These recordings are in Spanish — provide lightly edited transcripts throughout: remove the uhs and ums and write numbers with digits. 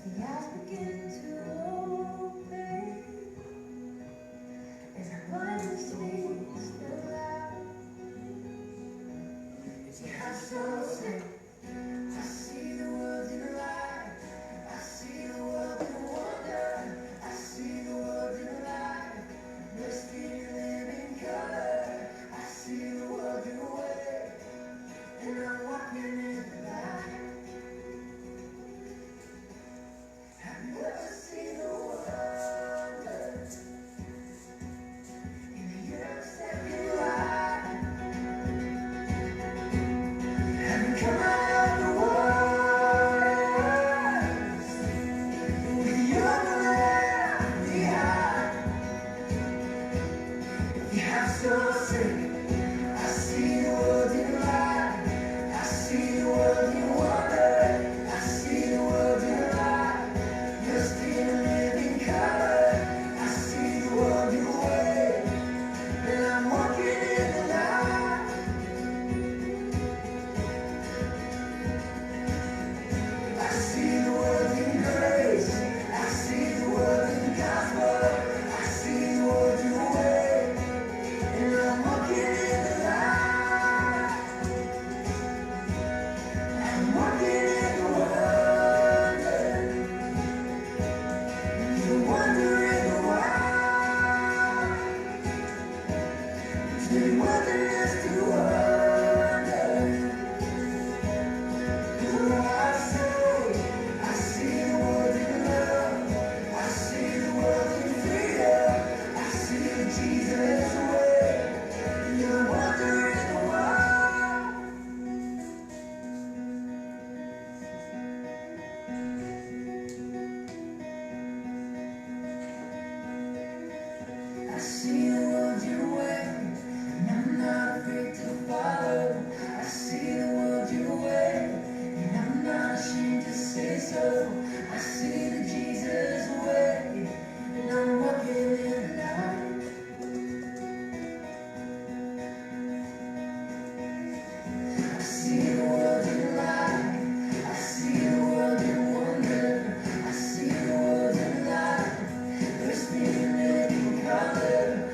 the eyes begin to open, as our mind speaks the loud. It's a castle sick. I see the world in light. I see the world in wonder. I see the world in light. There's feeling in color. I see the world in way, and I'm walking in the light. Have you ever seen the wonder in the years second light? Have you come out of the waters with your land behind? If you have so sick, I see the world in light. I see the world in wonder. I see the world in light. You're still living color. I see the world in way, and I'm walking in the light. I see the world in grace. I see the world in gospel. I see the world in way, and I'm walking in the light. I'm walking in the wonder. The wonder in the wild. The wonders to wonder. I see the world in love. I see the world in freedom. I see Jesus' way. You're wondering why. I see the world your way, and I'm not afraid to follow. I see the world your way, and I'm not ashamed to say so. I see the Jesus way, and I'm walking in the light. I see the world in light. I see the world in wonder. I see the world in light. There's feeling in color.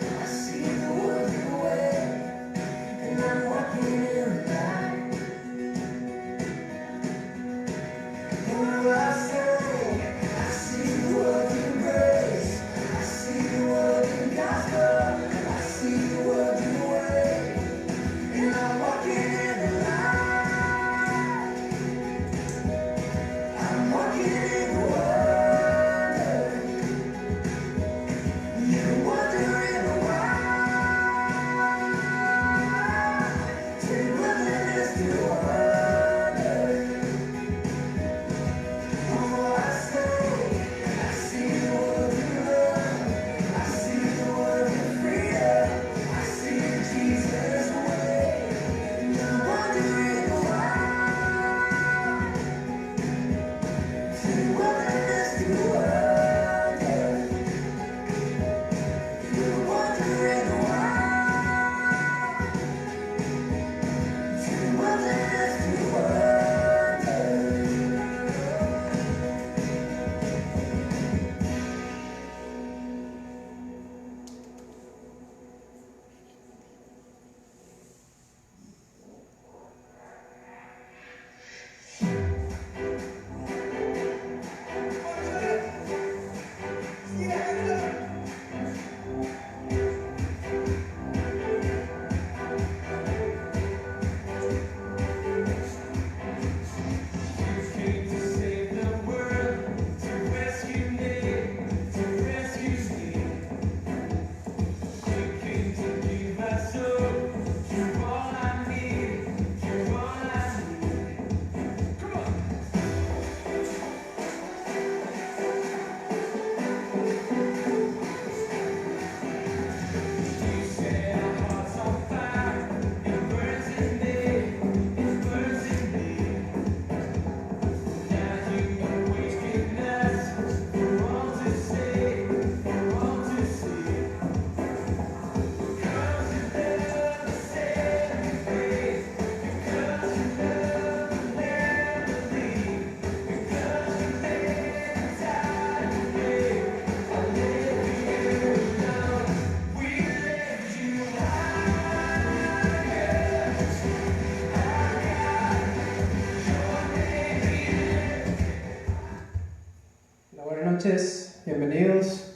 noches, bienvenidos.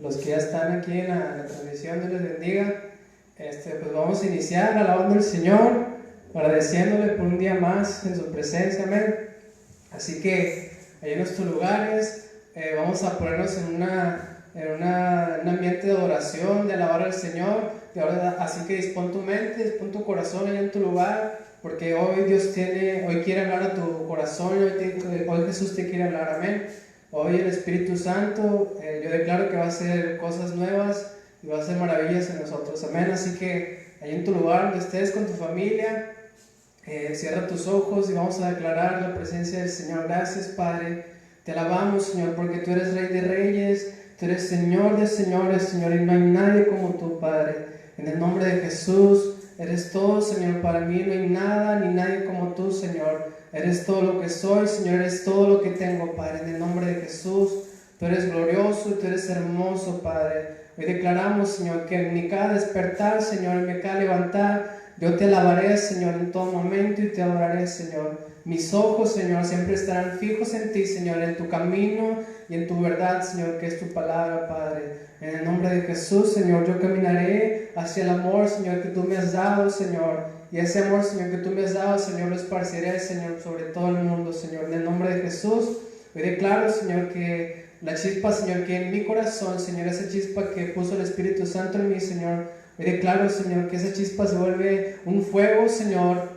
Los que ya están aquí en la transmisión, Dios les bendiga. Pues vamos a iniciar alabando al Señor, agradeciéndole por un día más en su presencia, amén. Así que ahí en nuestros lugares vamos a ponernos en un ambiente de adoración, de alabar al Señor. Así que dispón tu mente, dispón tu corazón ahí en tu lugar, porque hoy hoy quiere hablar a tu corazón, hoy Jesús te quiere hablar, amén. Hoy el Espíritu Santo, yo declaro que va a hacer cosas nuevas y va a hacer maravillas en nosotros, amén. Así que ahí en tu lugar donde estés con tu familia, cierra tus ojos y vamos a declarar la presencia del Señor. Gracias, Padre, te alabamos, Señor, porque tú eres Rey de Reyes, tú eres Señor de Señores, Señor, y no hay nadie como tú, Padre. En el nombre de Jesús, eres todo, Señor, para mí no hay nada ni nadie como tú, Señor. Eres todo lo que soy, Señor, eres todo lo que tengo, Padre. En el nombre de Jesús, tú eres glorioso y tú eres hermoso, Padre. Hoy declaramos, Señor, que en mi cada despertar, Señor, en mi cada levantar, yo te alabaré, Señor, en todo momento y te adoraré, Señor. Mis ojos, Señor, siempre estarán fijos en ti, Señor, en tu camino y en tu verdad, Señor, que es tu palabra, Padre. En el nombre de Jesús, Señor, yo caminaré hacia el amor, Señor, que tú me has dado, Señor. Y ese amor, Señor, que tú me has dado, Señor, lo esparciré, Señor, sobre todo el mundo, Señor. En el nombre de Jesús, hoy declaro, Señor, que la chispa, Señor, que en mi corazón, Señor, esa chispa que puso el Espíritu Santo en mí, Señor, hoy declaro, Señor, que esa chispa se vuelve un fuego, Señor,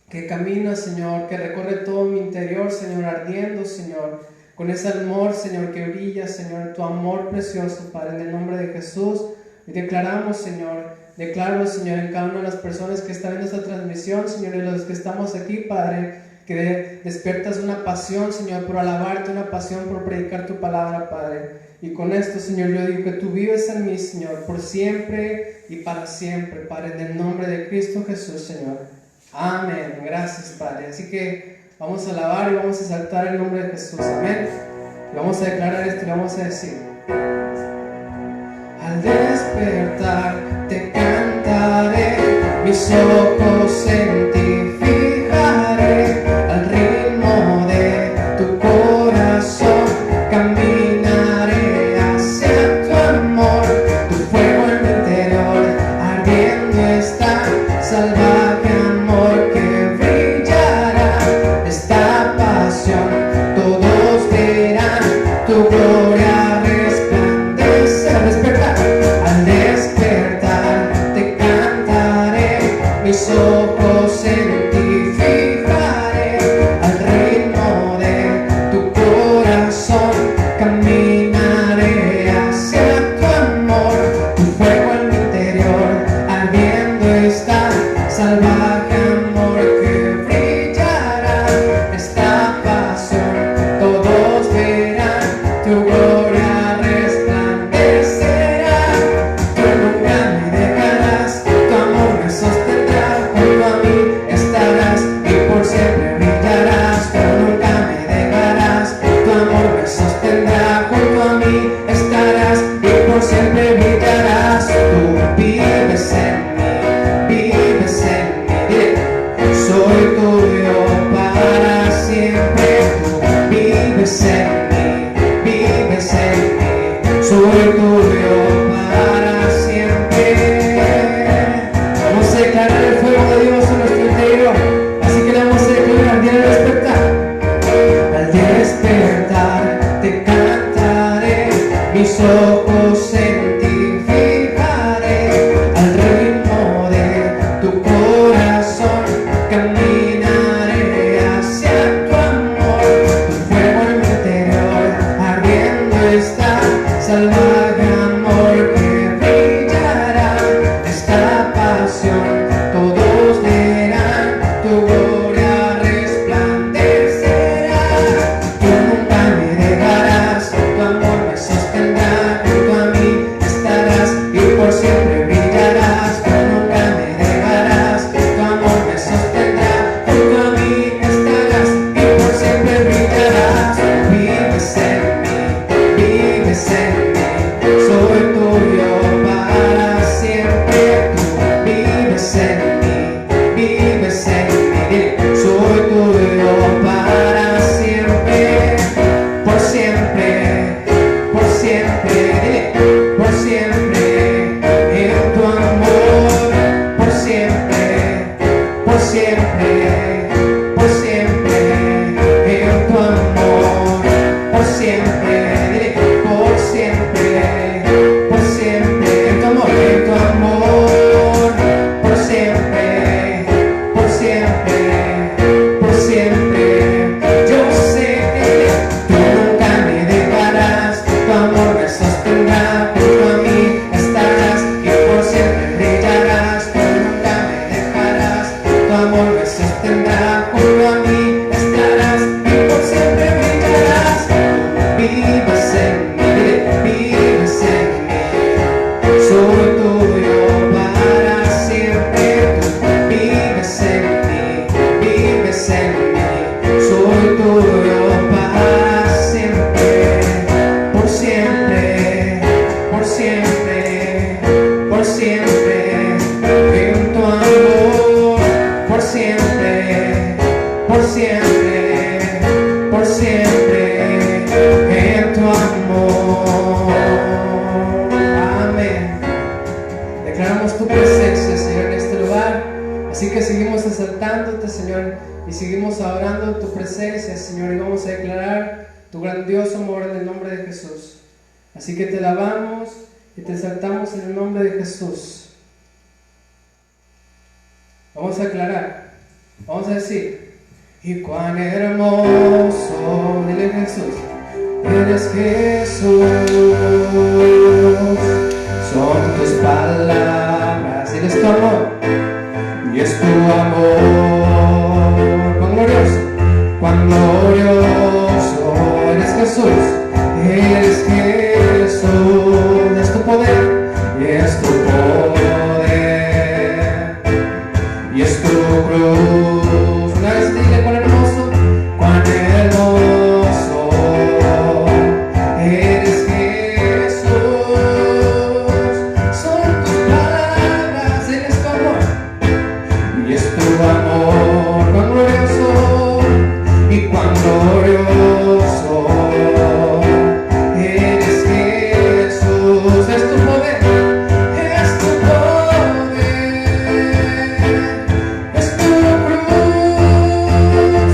que camina, Señor, que recorre todo mi interior, Señor, ardiendo, Señor, con ese amor, Señor, que brilla, Señor, tu amor precioso, Padre, en el nombre de Jesús. Y declaramos, Señor, declaro, Señor, en cada una de las personas que están en esta transmisión, Señor, y los que estamos aquí, Padre, que despiertas una pasión, Señor, por alabarte, una pasión por predicar tu palabra, Padre. Y con esto, Señor, yo digo que tú vives en mí, Señor, por siempre y para siempre, Padre, en el nombre de Cristo Jesús, Señor. Amén. Gracias, Padre. Así que vamos a alabar y vamos a exaltar el nombre de Jesús. Amén. Y vamos a declarar esto y vamos a decir: al despertar te cantaré, mis ojos en ti fijaré, al ritmo de tu corazón caminaré hacia tu amor, tu fuego en mi interior ardiendo está, salvaje amor que brillará, esta pasión todos verán, tu gloria resplandecer. Al despertar te cantaré, mis ojos en ti fijaré, al ritmo de tu corazón caminaré hacia tu amor, tu fuego en mi interior ardiendo está, salvaje amor que brillará, esta pasión todos verán, tu gloria resplandecerá. Tú nunca me dejarás, tu amor me sostendrá, junto a mí estarás y por siempre brillarás. Tú nunca me dejarás, tu amor me sostendrá, junto a mí estarás y por siempre brillarás. Tú vives en mí, vives en mí, soy tuyo para siempre. Tú vives en mí, vives en mí, soy tuyo para siempre. Vamos a declarar el fuego de Dios en nuestro interior, así que le vamos a declarar al día de despertar. Al despertar te cantaré, mis ojos en ti fijaré, al ritmo de tu corazón caminaré hacia tu amor, tu fuego en mi interior ardiendo está, salvaje amor que brillará, esta pasión todos verán, tu gloria resplandecerá. Tú exaltándote, Señor, y seguimos adorando tu presencia, Señor, y vamos a declarar tu grandioso amor en el nombre de Jesús. Así que te alabamos y te exaltamos en el nombre de Jesús. Vamos a aclarar, vamos a decir: y cuán hermoso, dile Jesús, eres Jesús, son tus palabras, y es tu amor, y es tu amor, cuán glorioso eres Jesús, es tu poder, y es tu poder, y es tu cruz. Una vez dile: cuán hermoso eres Jesús, son tus palabras, eres tu amor, y es tu amor, cuán glorioso, y cuán glorioso eres Jesús, es tu poder, es tu poder, es tu cruz,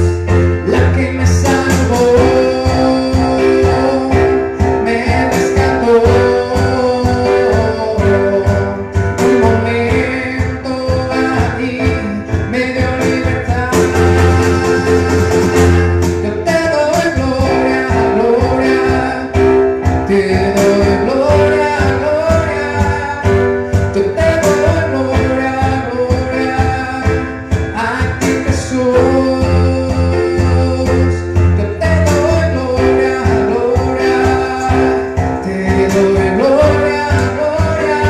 la que me salvó, me rescató, un momento ahí me dio libertad. Yo te doy gloria, gloria, te doy gloria, gloria, yo te doy gloria, gloria, a ti Jesús. Yo te doy gloria, gloria, te doy gloria, gloria,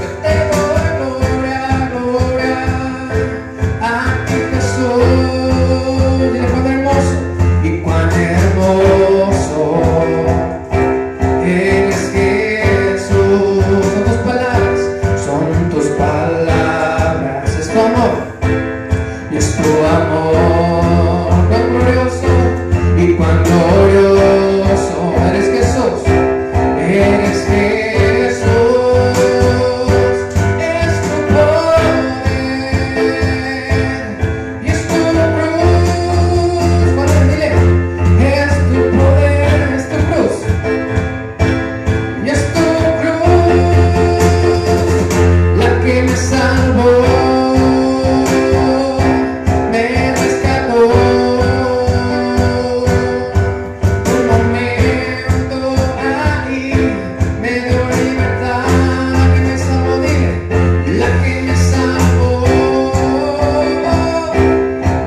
yo te doy gloria, gloria, a ti Jesús. Dile: cuán hermoso, y cuán hermoso eres Jesús, son tus palabras, es tu amor, y es tu amor, cuán glorioso, y cuán glorioso eres Jesús, eres Jesús, es tu poder, y es tu cruz. Padre, dile: es tu poder, es tu cruz, y es tu cruz, la que me salvó, me rescató, un momento ahí me dio libertad, la que me salvó, dile: la que me salvó,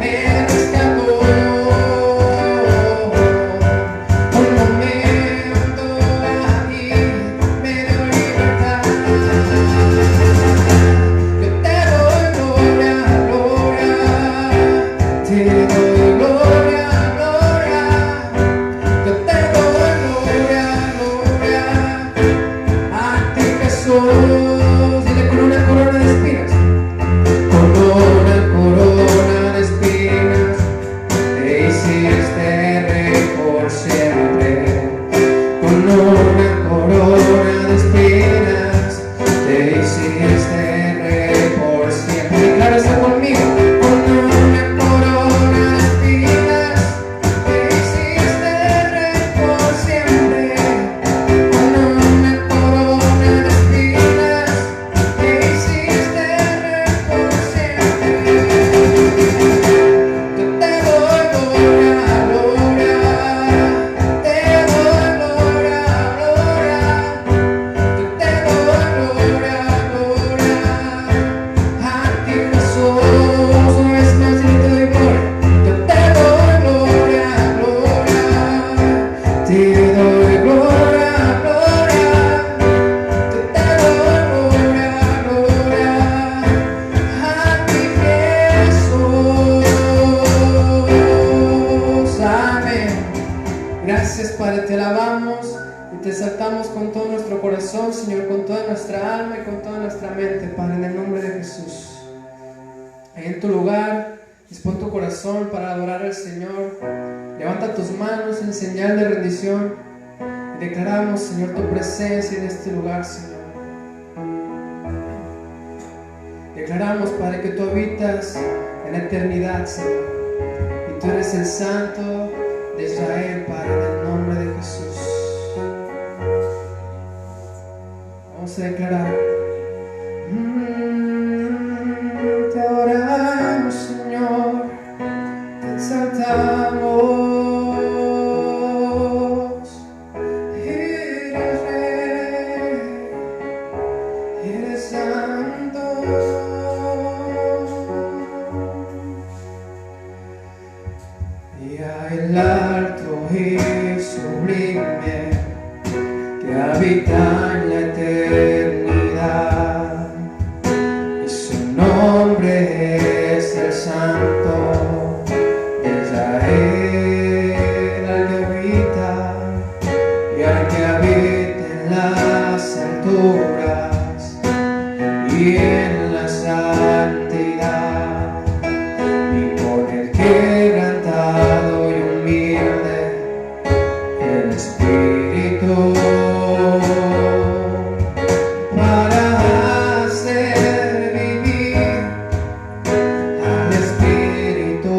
me rescató, un momento ahí me dio libertad. Yo te doy gloria, gloria, te doy gloria, gloria, yo te doy gloria, gloria, a ti Jesús. Dile: con una corona de espinas, con una corona de espinas, te hiciste rey por siempre. Con una corona de espinas, te hiciste rey por siempre. Declara eso conmigo: con una corona de espinas, te hiciste rey por siempre. Con una corona de espinas, te hiciste rey por siempre. Yo te doy gloria, gloria, te doy gloria, gloria, yo te doy gloria, gloria, a ti Jesús. Una vez más, yo te doy gloria, yo te doy gloria, gloria, te doy gloria, gloria, yo te doy gloria, gloria, a ti Jesús. Amén. Gracias, Padre, te alabamos y te exaltamos con todo nuestro corazón, Señor, con toda nuestra alma y con toda nuestra mente, Padre, en el nombre de Jesús. Ahí en tu lugar, dispón tu corazón para adorar al Señor. Levanta tus manos en señal de rendición y declaramos, Señor, tu presencia en este lugar, Señor. Declaramos, Padre, que tú habitas en la eternidad, Señor. Y tú eres el Santo de Israel, Padre, en el nombre de Jesús. Vamos a declarar. Te adoramos, Señor. Te exaltamos. Eres Rey, eres Santo. Y el alto y sublime que habita en la eternidad, y su nombre es el Santo de Israel, al que habita y al que habita en las alturas y en la santidad, y por el quebrantado y humilde el Espíritu, para hacer vivir al Espíritu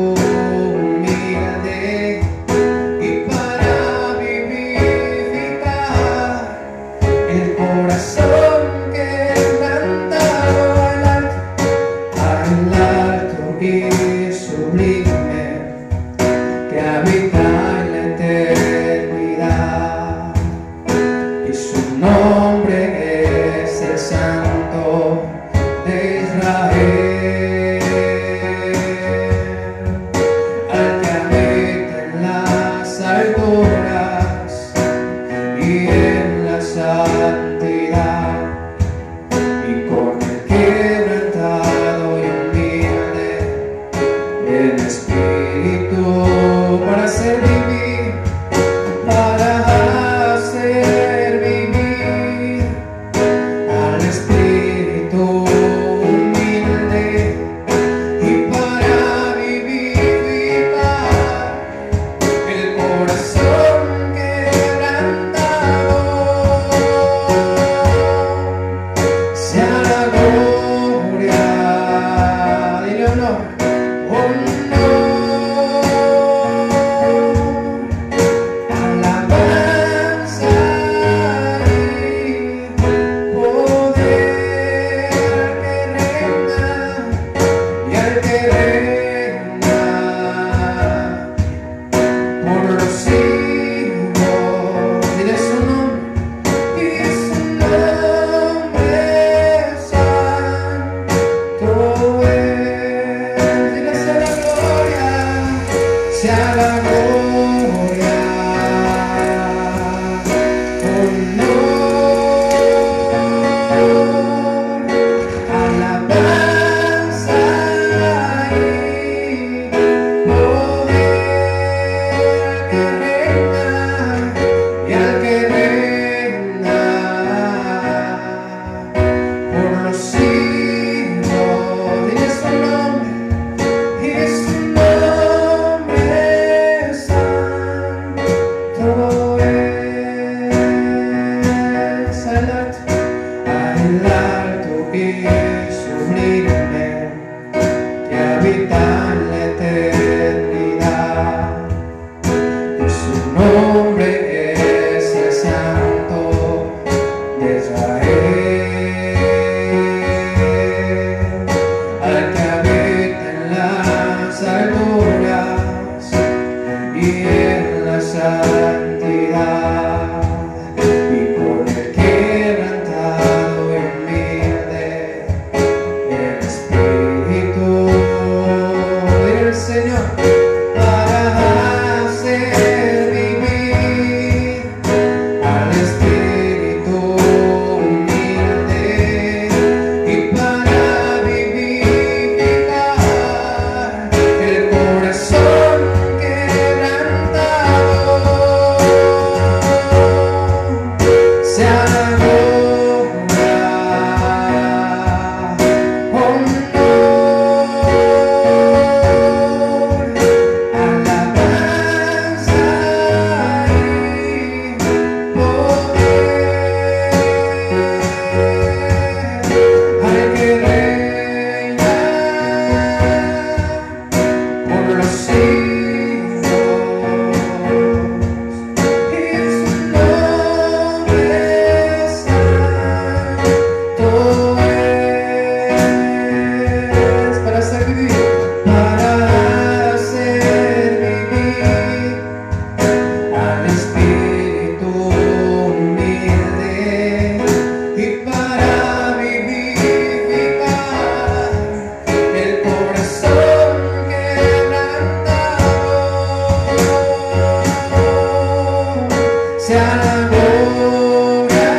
sea la gloria,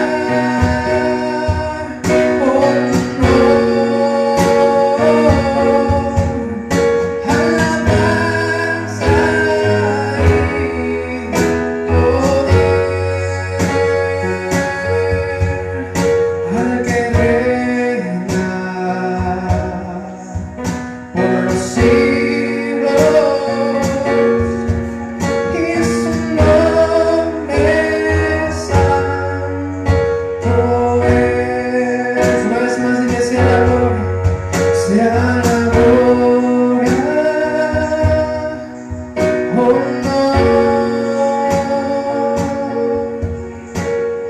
alabanza y poder al que reina por los siglos, y su nombre santo es. Una vez más dile: sea la gloria, sea la gloria,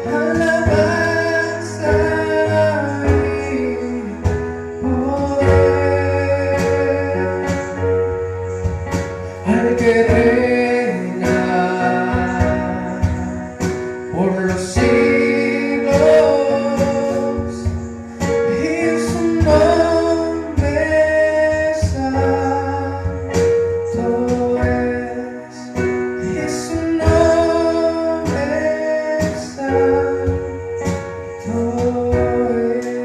alabanza y poder al que reina por los siglos, y su nombre santo es, y su nombre santo es.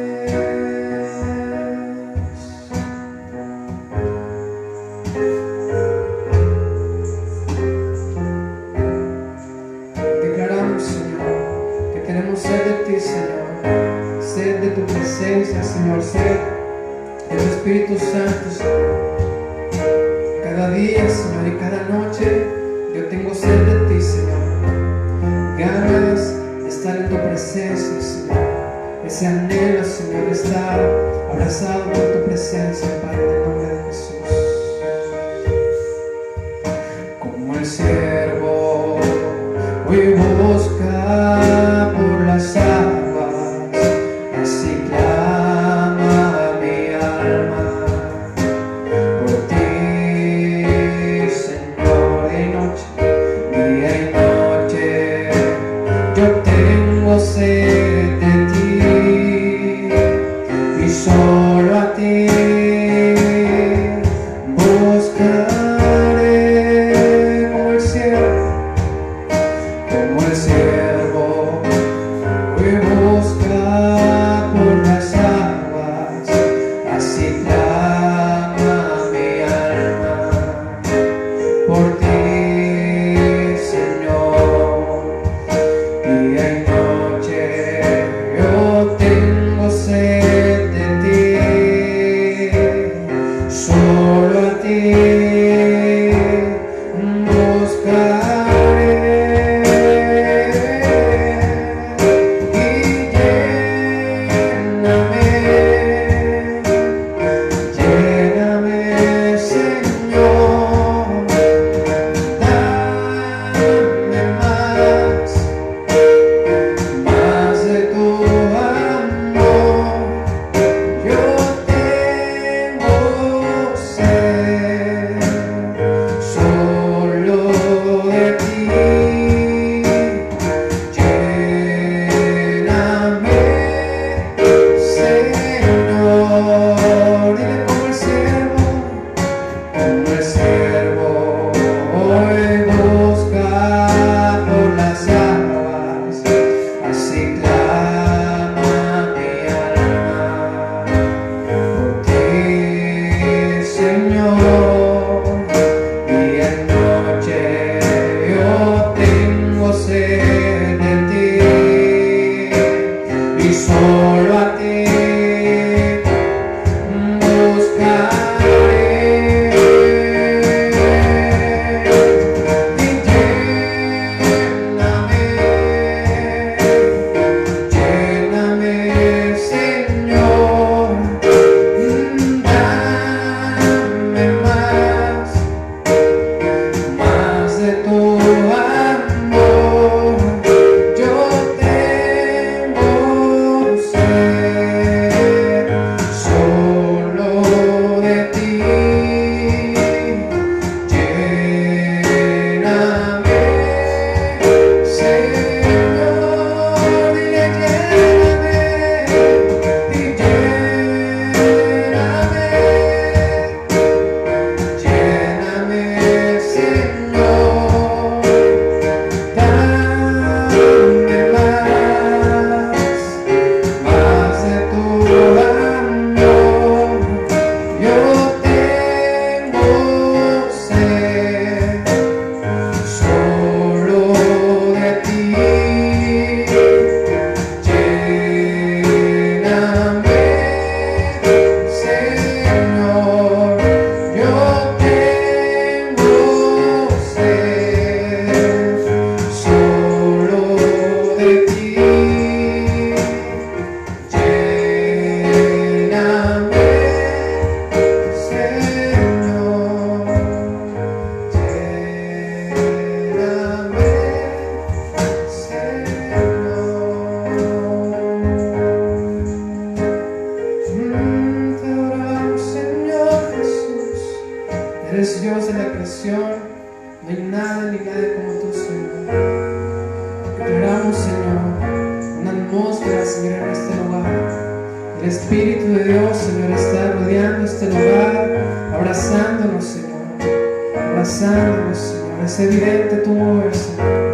Declaramos, Señor, que tenemos sed de ti, Señor, sed de tu presencia, Señor, sed de tu Espíritu Santo, Señor. Cada día, Señor, y cada noche yo tengo sed de ti, Señor. Ganas de estar en tu presencia, Señor. Ese anhelo, Señor, de estar abrazado por tu presencia, Padre, en el nombre de Jesús. Como el siervo hoy busca por las aguas, así clama mi alma. El Espíritu de Dios, Señor, está rodeando este lugar, abrazándonos, Señor, abrazándonos, Señor. Es evidente tu mover, Señor.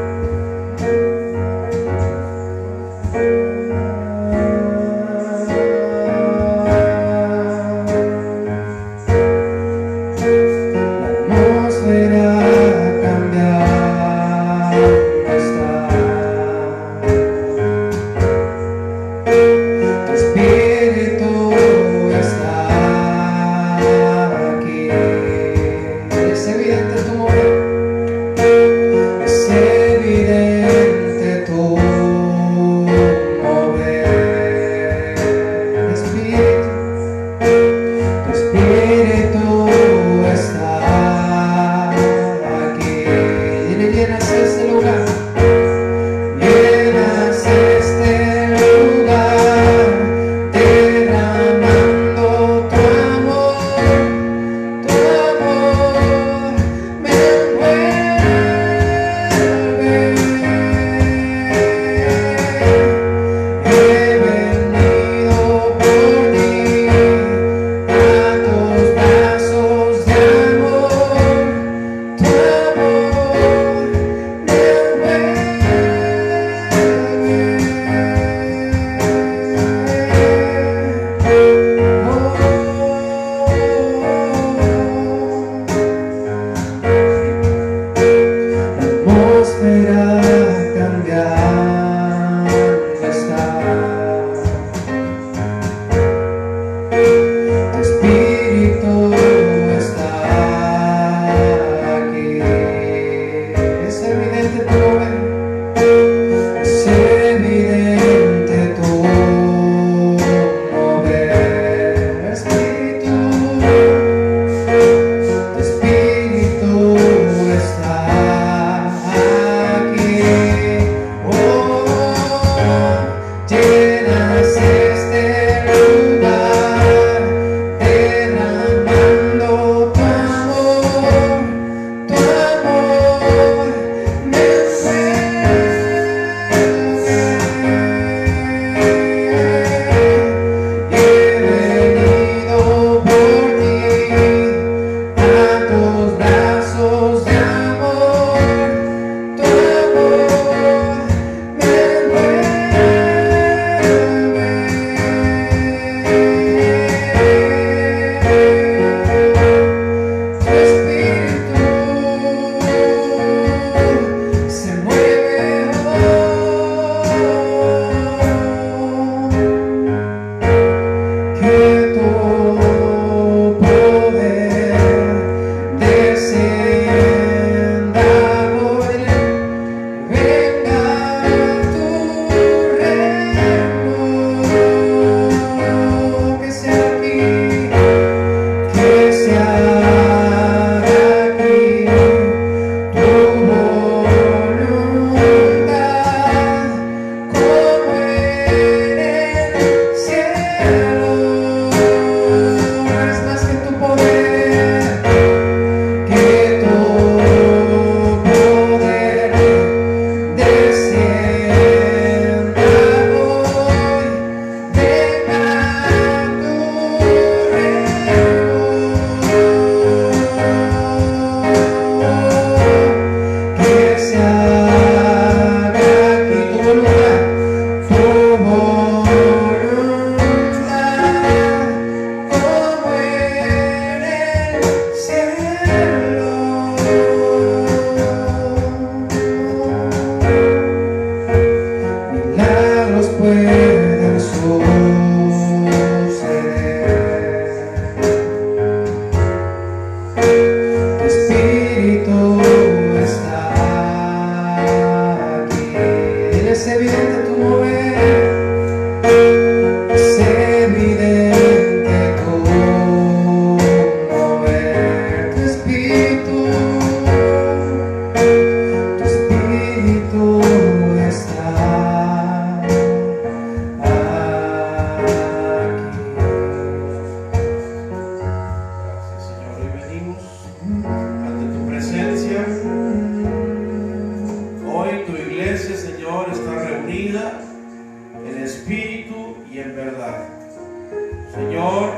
Señor,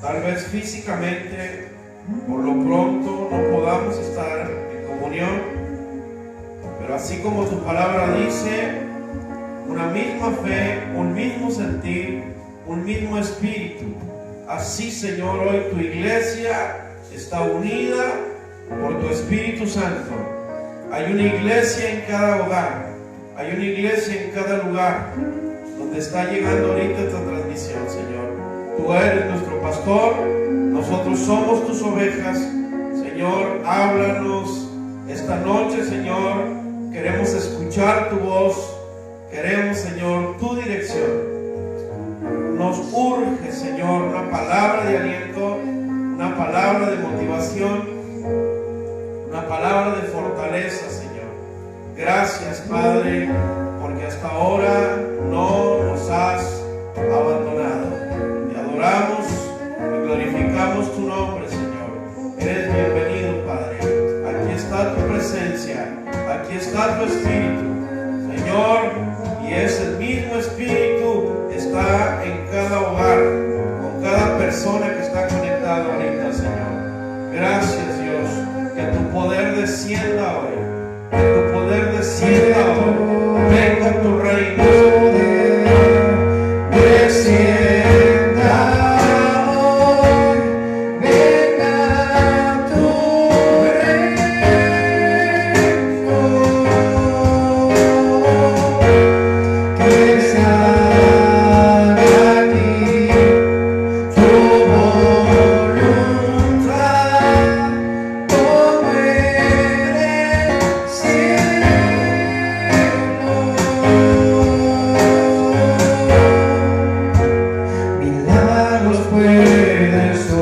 tal vez físicamente, por lo pronto, no podamos estar en comunión, pero así como tu palabra dice, una misma fe, un mismo sentir, un mismo espíritu. Así, Señor, hoy tu iglesia está unida por tu Espíritu Santo. Hay una iglesia en cada hogar, hay una iglesia en cada lugar donde está llegando ahorita esta transmisión, Señor. Tú eres nuestro pastor, nosotros somos tus ovejas. Señor, háblanos esta noche, Señor. Queremos escuchar tu voz, queremos, Señor, tu dirección. Nos urge, Señor, una palabra de aliento, una palabra de motivación, una palabra de fortaleza, Señor. Gracias, Padre, porque hasta ahora no nos has abandonado. Te adoramos y glorificamos tu nombre, Señor. Eres bienvenido, Padre. Aquí está tu presencia, aquí está tu Espíritu, Señor, y ese mismo Espíritu está en cada hogar, con cada persona que está conectada ahorita, Señor. Gracias, Dios, que tu poder descienda hoy, que tu poder descienda hoy. Venga tu reino, Descienda hoy, venga tu reino, que se haga aquí tu voluntad, como en el cielo. Milagros pueden suceder.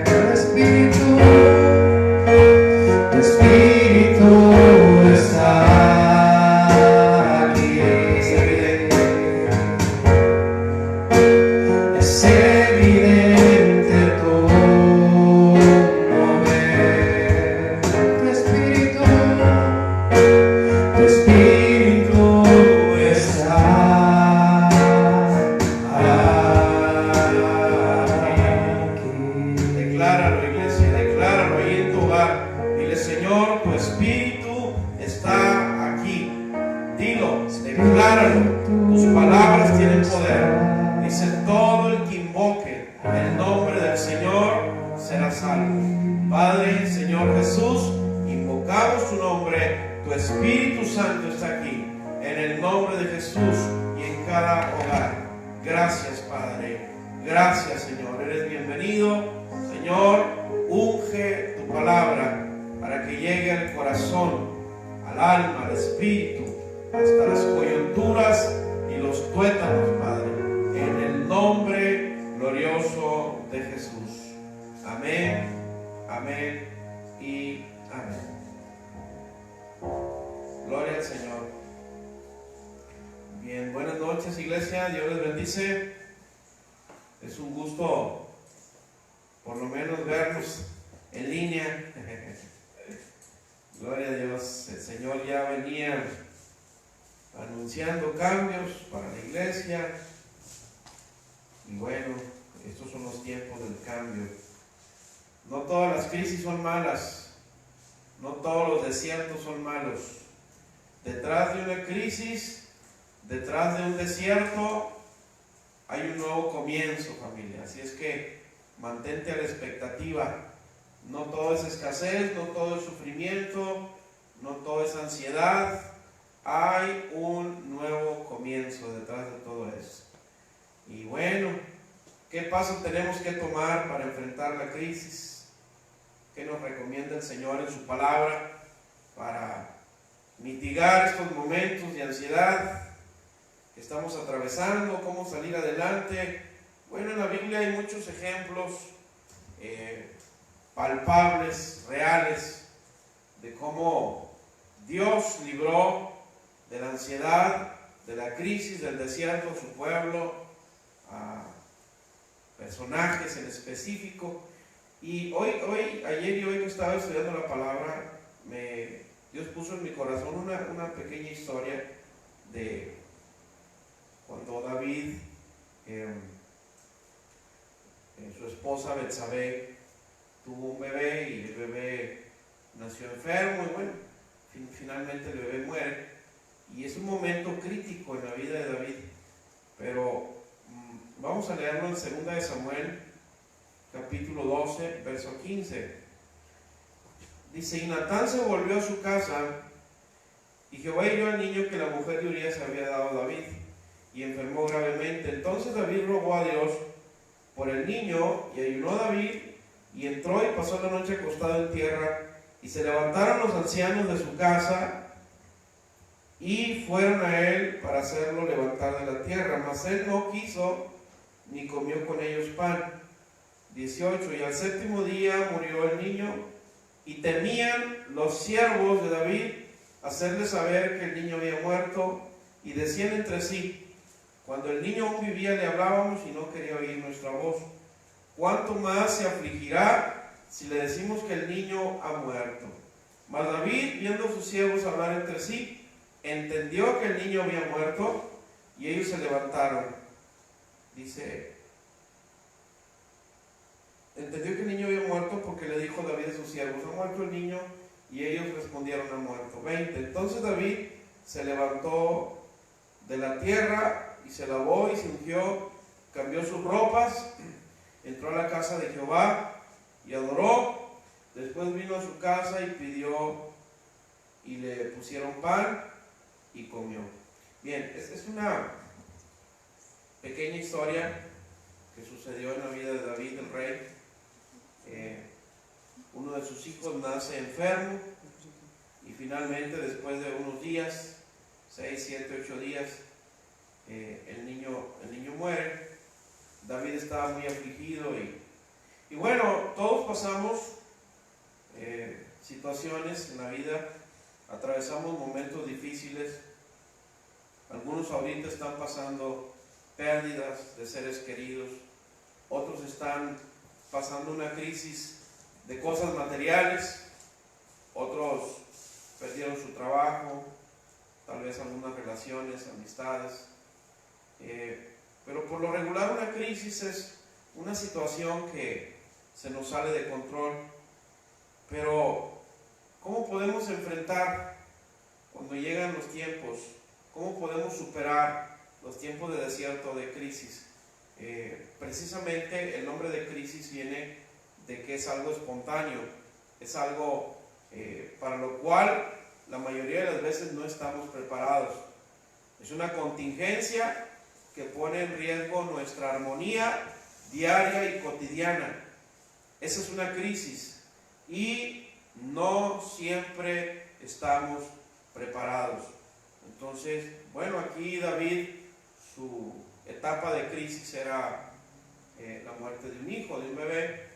Tu Espíritu está aquí. Es evidente tu mover. Tu Espíritu está aquí. Decláralo, iglesia, decláralo ahí en tu hogar. Dile, Señor, tu Espíritu está aquí. Dilo, decláralo. Tus palabras tienen poder. Dice, todo el que invoque el nombre del Señor será salvo. Padre, Señor Jesús, invocamos tu nombre. Tu Espíritu Santo está aquí. En el nombre de Jesús y en cada hogar. Gracias, Padre. Gracias, Señor. Eres bienvenido. Señor, unge tu palabra para que llegue al corazón, al alma, al espíritu, hasta las coyunturas y los tuétanos, Padre. En el nombre glorioso de Jesús. Amén, amén y amén. Gloria al Señor. Bien, buenas noches, iglesia. Dios les bendice. Es un gusto, por lo menos, vernos en línea. Gloria a Dios. El Señor ya venía anunciando cambios para la iglesia. Y bueno, estos son los tiempos del cambio. No todas las crisis son malas. No todos los desiertos son malos. Detrás de una crisis, detrás de un desierto, hay un nuevo comienzo, familia. Así es que mantente a la expectativa. No todo es escasez, no todo es sufrimiento, no todo es ansiedad. Hay un nuevo comienzo detrás de todo eso. Y bueno, ¿qué pasos tenemos que tomar para enfrentar la crisis? ¿Qué nos recomienda el Señor en su palabra para mitigar estos momentos de ansiedad que estamos atravesando? ¿Cómo salir adelante? Bueno, en la Biblia hay muchos ejemplos palpables, reales, de cómo Dios libró de la ansiedad, de la crisis, del desierto a su pueblo, a personajes en específico. Y ayer y hoy que estaba estudiando la palabra, Dios puso en mi corazón una pequeña historia de cuando levantó David, su esposa Betsabé tuvo un bebé y el bebé nació enfermo y bueno, finalmente el bebé muere y es un momento crítico en la vida de David. Pero vamos a leerlo en 2 de Samuel, capítulo 12, verso 15. Dice: y Natán se volvió a su casa, y Jehová hirió al niño que la mujer de Urías había dado a David, y enfermó gravemente. Entonces David rogó a Dios por el niño, y ayunó David, y entró y pasó la noche acostado en tierra, y se levantaron los ancianos de su casa, y fueron a él para hacerlo levantar de la tierra, mas él no quiso, ni comió con ellos pan. 18. Y al 7º día murió el niño, y temían los siervos de David hacerle saber que el niño había muerto, y decían entre sí: cuando el niño aún vivía le hablábamos y no quería oír nuestra voz. ¿Cuánto más se afligirá si le decimos que el niño ha muerto? Mas David, viendo a sus siervos hablar entre sí, entendió que el niño había muerto, y ellos se levantaron. Dice, entendió que el niño había muerto porque le dijo David a sus siervos: ha muerto el niño, y ellos respondieron: ha muerto. 20. Entonces David se levantó de la tierra y se lavó y se ungió, cambió sus ropas, entró a la casa de Jehová y adoró. Después vino a su casa y pidió, y le pusieron pan y comió. Bien, es una pequeña historia que sucedió en la vida de David el rey. Uno de sus hijos nace enfermo y finalmente, después de unos días, 6, 7, 8 días, el niño muere. David estaba muy afligido y bueno, todos pasamos situaciones en la vida, atravesamos momentos difíciles. Algunos ahorita están pasando pérdidas de seres queridos, otros están pasando una crisis de cosas materiales, otros perdieron su trabajo, tal vez algunas relaciones, amistades, pero por lo regular una crisis es una situación que se nos sale de control. Pero ¿cómo podemos enfrentar cuando llegan los tiempos? ¿Cómo podemos superar los tiempos de desierto, de crisis? Precisamente el nombre de crisis viene de que es algo espontáneo, es algo para lo cual la mayoría de las veces no estamos preparados. Es una contingencia que pone en riesgo nuestra armonía diaria y cotidiana. Esa es una crisis y no siempre estamos preparados. Entonces, bueno, aquí David, su etapa de crisis era la muerte de un hijo, de un bebé,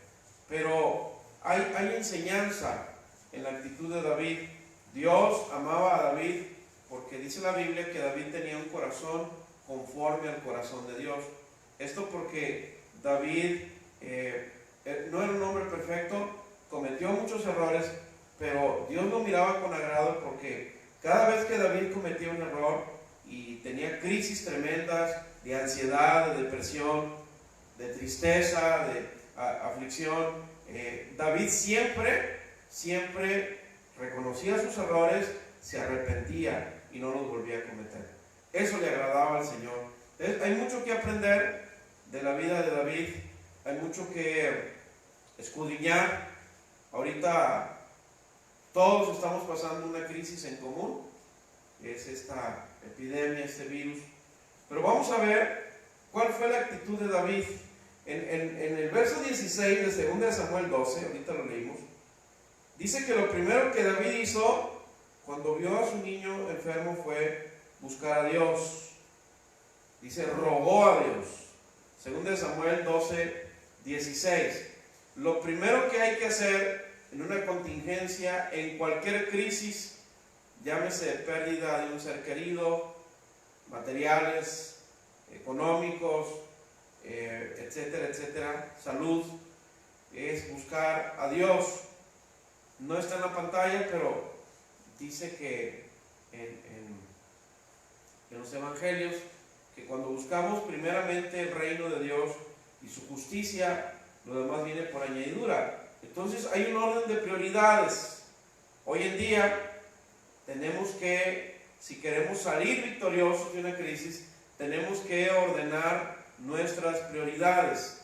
pero hay enseñanza en la actitud de David. Dios amaba a David porque dice la Biblia que David tenía un corazón conforme al corazón de Dios. Esto porque David no era un hombre perfecto, cometió muchos errores, pero Dios lo miraba con agrado porque cada vez que David cometía un error y tenía crisis tremendas de ansiedad, de depresión, de tristeza, de aflicción, David siempre reconocía sus errores, se arrepentía y no los volvía a cometer. Eso le agradaba al Señor. Entonces, hay mucho que aprender de la vida de David, hay mucho que escudriñar. Ahorita todos estamos pasando una crisis en común, es esta epidemia, este virus. Pero vamos a ver cuál fue la actitud de David. En el verso 16 de 2 Samuel 12, ahorita lo leímos, dice que lo primero que David hizo cuando vio a su niño enfermo fue buscar a Dios. Dice, rogó a Dios. 2 Samuel 12, 16. Lo primero que hay que hacer en una contingencia, en cualquier crisis, llámese pérdida de un ser querido, materiales, económicos, etcétera, etcétera, salud, es buscar a Dios. No está en la pantalla, pero dice que en los evangelios que cuando buscamos primeramente el reino de Dios y su justicia, lo demás viene por añadidura. Entonces hay un orden de prioridades. Hoy en día tenemos que, si queremos salir victoriosos de una crisis, tenemos que ordenar nuestras prioridades.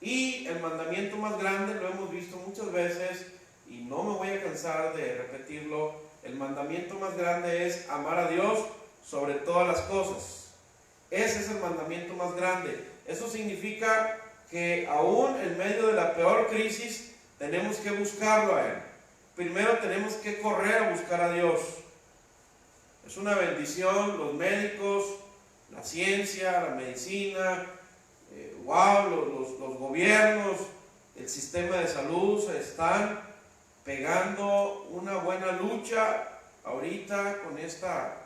Y el mandamiento más grande, lo hemos visto muchas veces y no me voy a cansar de repetirlo, el mandamiento más grande es amar a Dios sobre todas las cosas. Ese es el mandamiento más grande. Eso significa que aún en medio de la peor crisis tenemos que buscarlo a Él. Primero tenemos que correr a buscar a Dios. Es una bendición, los médicos, la ciencia, la medicina, los gobiernos, el sistema de salud se están pegando una buena lucha ahorita con esta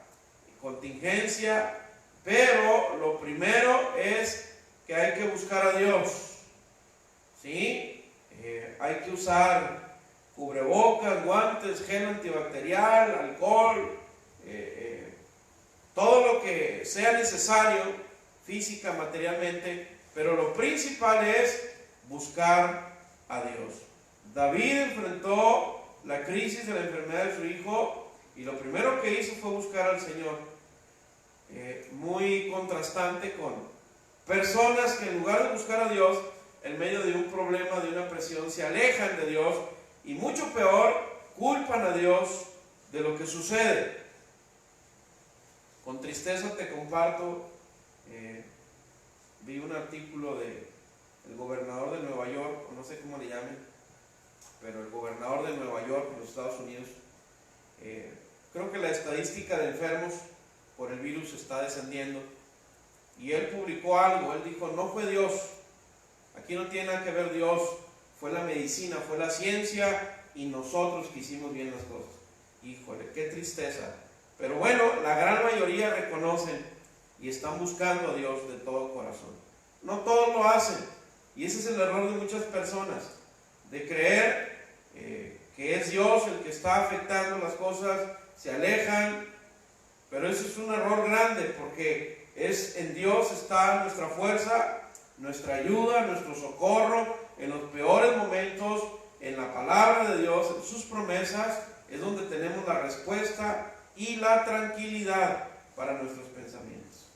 contingencia, pero lo primero es que hay que buscar a Dios, ¿sí? Hay que usar cubrebocas, guantes, gel antibacterial, alcohol, todo lo que sea necesario física, materialmente, pero lo principal es buscar a Dios. David enfrentó la crisis de la enfermedad de su hijo y lo primero que hizo fue buscar al Señor. Muy contrastante con personas que en lugar de buscar a Dios, en medio de un problema, de una presión, se alejan de Dios y mucho peor, culpan a Dios de lo que sucede. Con tristeza te comparto, vi un artículo del gobernador de Nueva York, no sé cómo le llamen, pero el gobernador de Nueva York, en los Estados Unidos, creo que la estadística de enfermos por el virus está descendiendo, y él publicó algo, él dijo, no fue Dios, aquí no tiene nada que ver Dios, fue la medicina, fue la ciencia, y nosotros que hicimos bien las cosas. Híjole, qué tristeza. Pero bueno, la gran mayoría reconocen y están buscando a Dios de todo corazón. No todos lo hacen, y ese es el error de muchas personas, de creer que es Dios el que está afectando las cosas, se alejan, pero eso es un error grande, porque en Dios está nuestra fuerza, nuestra ayuda, nuestro socorro, en los peores momentos, en la palabra de Dios, en sus promesas, es donde tenemos la respuesta y la tranquilidad para nuestros pensamientos.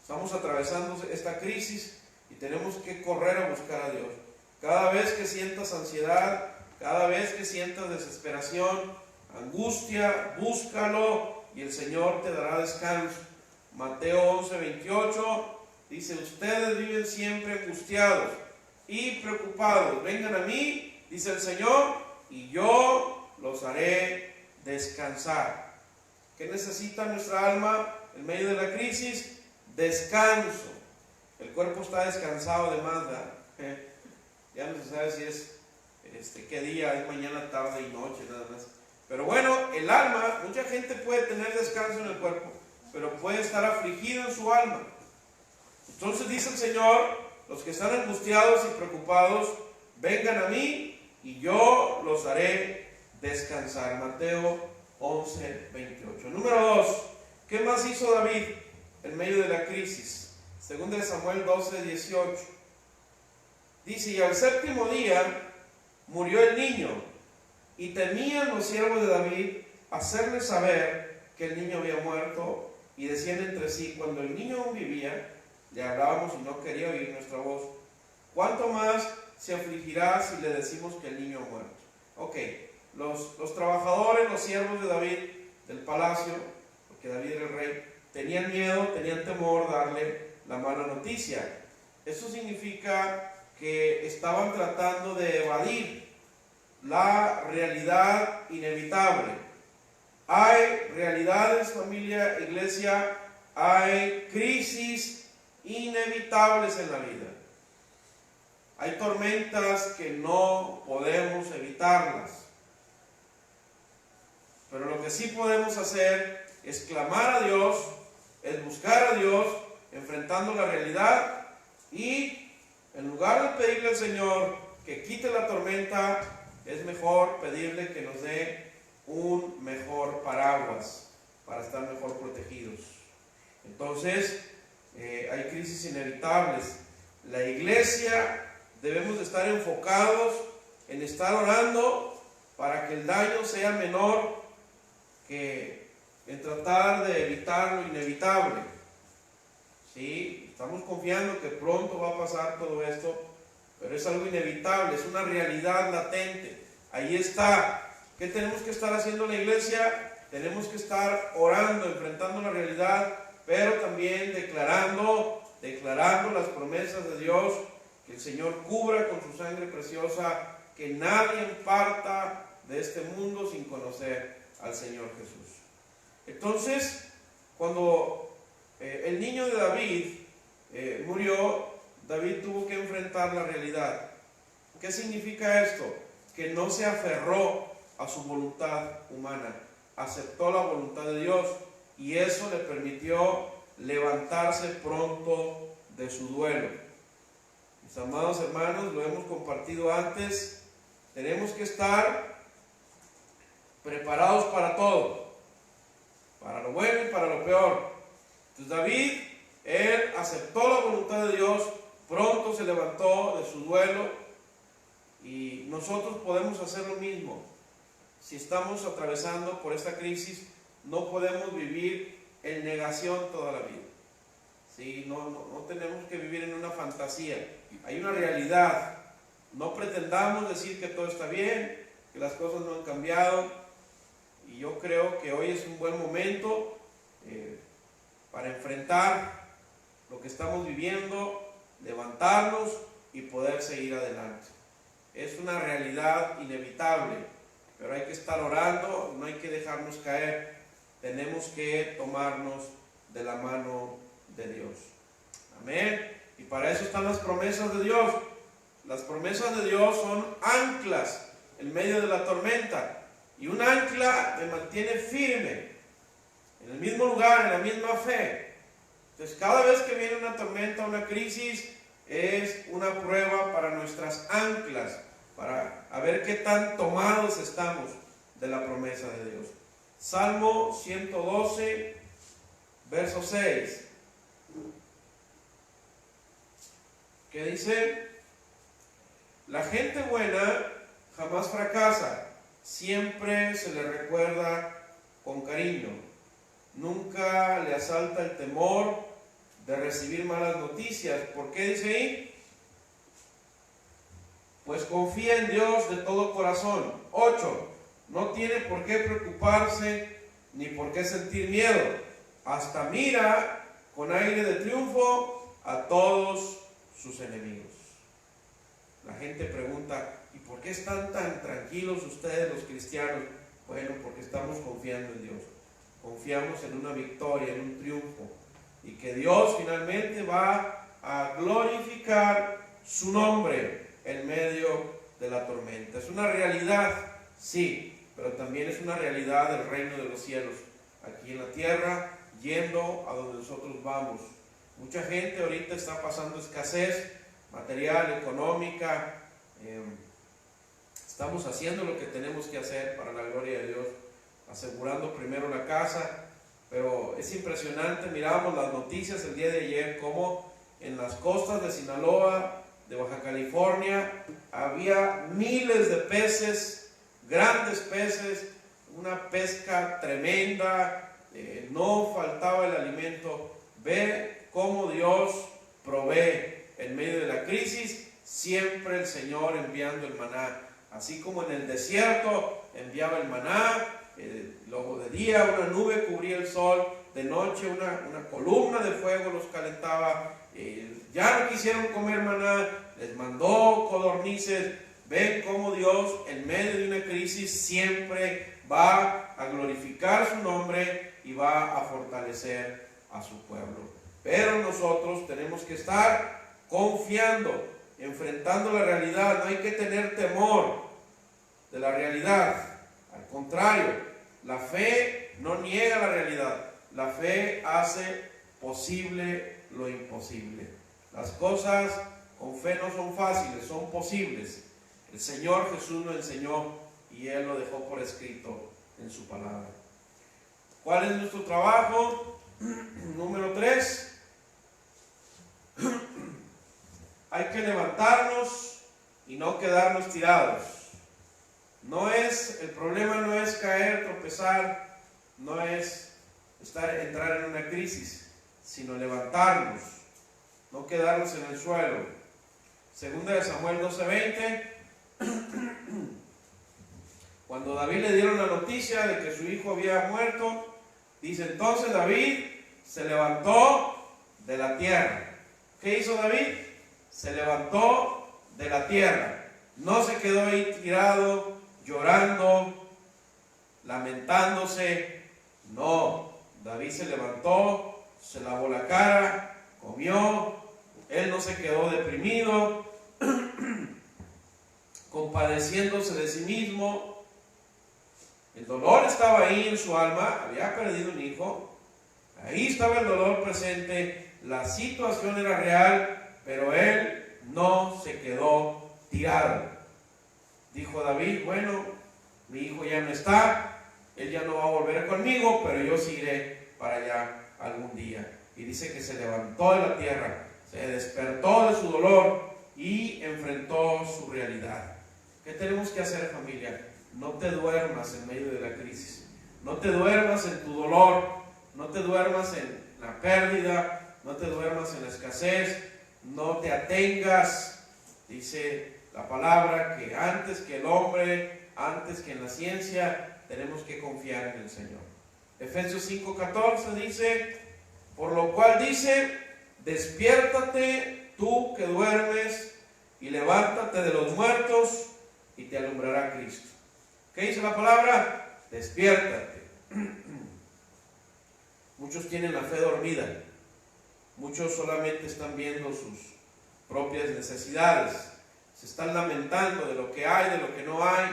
Estamos atravesando esta crisis y tenemos que correr a buscar a Dios. Cada vez que sientas ansiedad, cada vez que sientas desesperación, angustia, búscalo y el Señor te dará descanso. Mateo 11:28 dice, ustedes viven siempre angustiados y preocupados. Vengan a mí, dice el Señor, y yo los haré descansar. ¿Qué necesita nuestra alma en medio de la crisis? Descanso. El cuerpo está descansado de más, ¿verdad? Ya no se sabe si es qué día, es mañana, tarde y noche, nada más. Pero bueno, el alma, mucha gente puede tener descanso en el cuerpo, pero puede estar afligido en su alma. Entonces dice el Señor, los que están angustiados y preocupados, vengan a mí y yo los haré descansar. Mateo 11:28. Número 2, ¿qué más hizo David en medio de la crisis? Según de Samuel 12:18. Dice, y al séptimo día murió el niño, y temían los siervos de David hacerle saber que el niño había muerto, y decían entre sí, cuando el niño aún vivía, le hablábamos y no quería oír nuestra voz. ¿Cuánto más se afligirá si le decimos que el niño ha muerto? Ok, los trabajadores, los siervos de David, del palacio, porque David era el rey, tenían miedo, tenían temor darle la mala noticia. Eso significa que estaban tratando de evadir la realidad inevitable. Hay realidades, familia, iglesia, hay crisis inevitables en la vida. Hay tormentas que no podemos evitarlas. Pero lo que sí podemos hacer es clamar a Dios, es buscar a Dios, enfrentando la realidad, y en lugar de pedirle al Señor que quite la tormenta, es mejor pedirle que nos dé un mejor paraguas para estar mejor protegidos. Entonces, crisis inevitables. La iglesia debemos de estar enfocados en estar orando para que el daño sea menor que en tratar de evitar lo inevitable. Sí, estamos confiando que pronto va a pasar todo esto, pero es algo inevitable, es una realidad latente. Ahí está. ¿Qué tenemos que estar haciendo en la iglesia? Tenemos que estar orando, enfrentando la realidad, pero también declarando las promesas de Dios, que el Señor cubra con su sangre preciosa, que nadie parta de este mundo sin conocer al Señor Jesús. Entonces, cuando el niño de David murió, David tuvo que enfrentar la realidad. ¿Qué significa esto? Que no se aferró a su voluntad humana, aceptó la voluntad de Dios, y eso le permitió levantarse pronto de su duelo. Mis amados hermanos, lo hemos compartido antes, tenemos que estar preparados para todo, para lo bueno y para lo peor. Entonces David, él aceptó la voluntad de Dios, pronto se levantó de su duelo, y nosotros podemos hacer lo mismo. Si estamos atravesando por esta crisis, no podemos vivir en negación toda la vida. ¿Sí? No tenemos que vivir en una fantasía. Hay una realidad. No pretendamos decir que todo está bien, que las cosas no han cambiado. Y yo creo que hoy es un buen momento para enfrentar lo que estamos viviendo, levantarnos y poder seguir adelante. Es una realidad inevitable, pero hay que estar orando, no hay que dejarnos caer. Tenemos que tomarnos de la mano de Dios. Amén. Y para eso están las promesas de Dios. Las promesas de Dios son anclas en medio de la tormenta. Y un ancla me mantiene firme, en el mismo lugar, en la misma fe. Entonces, cada vez que viene una tormenta, una crisis, es una prueba para nuestras anclas, para ver qué tan tomados estamos de la promesa de Dios. Salmo 112, verso 6. Que dice: la gente buena jamás fracasa, siempre se le recuerda con cariño. Nunca le asalta el temor de recibir malas noticias. ¿Por qué dice ahí? Pues confía en Dios de todo corazón. 8. No tiene por qué preocuparse ni por qué sentir miedo. Hasta mira con aire de triunfo a todos sus enemigos. La gente pregunta: ¿y por qué están tan tranquilos ustedes los cristianos? Bueno, porque estamos confiando en Dios. Confiamos en una victoria, en un triunfo. Y que Dios finalmente va a glorificar su nombre en medio de la tormenta. Es una realidad, sí, pero también es una realidad del reino de los cielos. Aquí en la tierra, yendo a donde nosotros vamos. Mucha gente ahorita está pasando escasez material, económica. Estamos haciendo lo que tenemos que hacer para la gloria de Dios, asegurando primero la casa, pero es impresionante. Miramos las noticias el día de ayer, como en las costas de Sinaloa, de Baja California, había miles de peces, grandes peces, una pesca tremenda, no faltaba el alimento. Ve cómo Dios provee en medio de la crisis, siempre el Señor enviando el maná. Así como en el desierto enviaba el maná, luego de día una nube cubría el sol, de noche una columna de fuego los calentaba. Ya no quisieron comer maná, les mandó codornices. Ven cómo Dios en medio de una crisis siempre va a glorificar su nombre y va a fortalecer a su pueblo. Pero nosotros tenemos que estar confiando, enfrentando la realidad. No hay que tener temor de la realidad. Al contrario, la fe no niega la realidad. La fe hace posible lo imposible. Las cosas con fe no son fáciles, son posibles. El Señor Jesús lo enseñó y Él lo dejó por escrito en su palabra. ¿Cuál es nuestro trabajo? Número 3. hay que levantarnos y no quedarnos tirados. El problema no es caer, tropezar, no es entrar en una crisis, sino levantarnos, no quedarnos en el suelo. Segunda de Samuel 12:20, cuando David le dieron la noticia de que su hijo había muerto, dice: entonces David se levantó de la tierra. ¿Qué hizo David? Se levantó de la tierra. No se quedó ahí tirado, llorando, lamentándose. No, David se levantó, se lavó la cara, comió. Él no se quedó deprimido, compadeciéndose de sí mismo. El dolor estaba ahí en su alma, había perdido un hijo. Ahí estaba el dolor presente, la situación era real, pero él no se quedó tirado. Dijo David: bueno, mi hijo ya no está, él ya no va a volver conmigo, pero yo sí iré para allá algún día. Y dice que se levantó de la tierra, se despertó de su dolor y enfrentó su realidad. ¿Qué tenemos que hacer, familia? No te duermas en medio de la crisis, no te duermas en tu dolor, no te duermas en la pérdida, no te duermas en la escasez, no te atengas. Dice la palabra que antes que el hombre, antes que en la ciencia, tenemos que confiar en el Señor. Efesios 5:14 dice: por lo cual dice, despiértate tú que duermes y levántate de los muertos y te alumbrará Cristo. ¿Qué dice la palabra? Despiértate. Muchos tienen la fe dormida. Muchos solamente están viendo sus propias necesidades. Se están lamentando de lo que hay, de lo que no hay,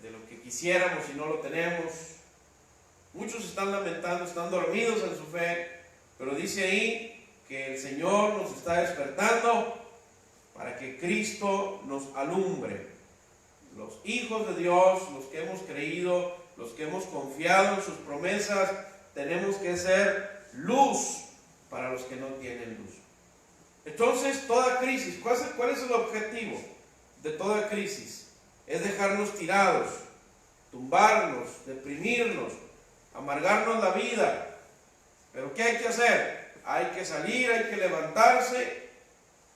de lo que quisiéramos y no lo tenemos. Muchos están lamentando, están dormidos en su fe, pero dice ahí que el Señor nos está despertando para que Cristo nos alumbre. Los hijos de Dios, los que hemos creído, los que hemos confiado en sus promesas, tenemos que ser luz para los que no tienen luz. Entonces, toda crisis, ¿cuál es el objetivo de toda crisis? Es dejarnos tirados, tumbarnos, deprimirnos, amargarnos la vida. Pero ¿qué hay que hacer? Hay que salir, hay que levantarse,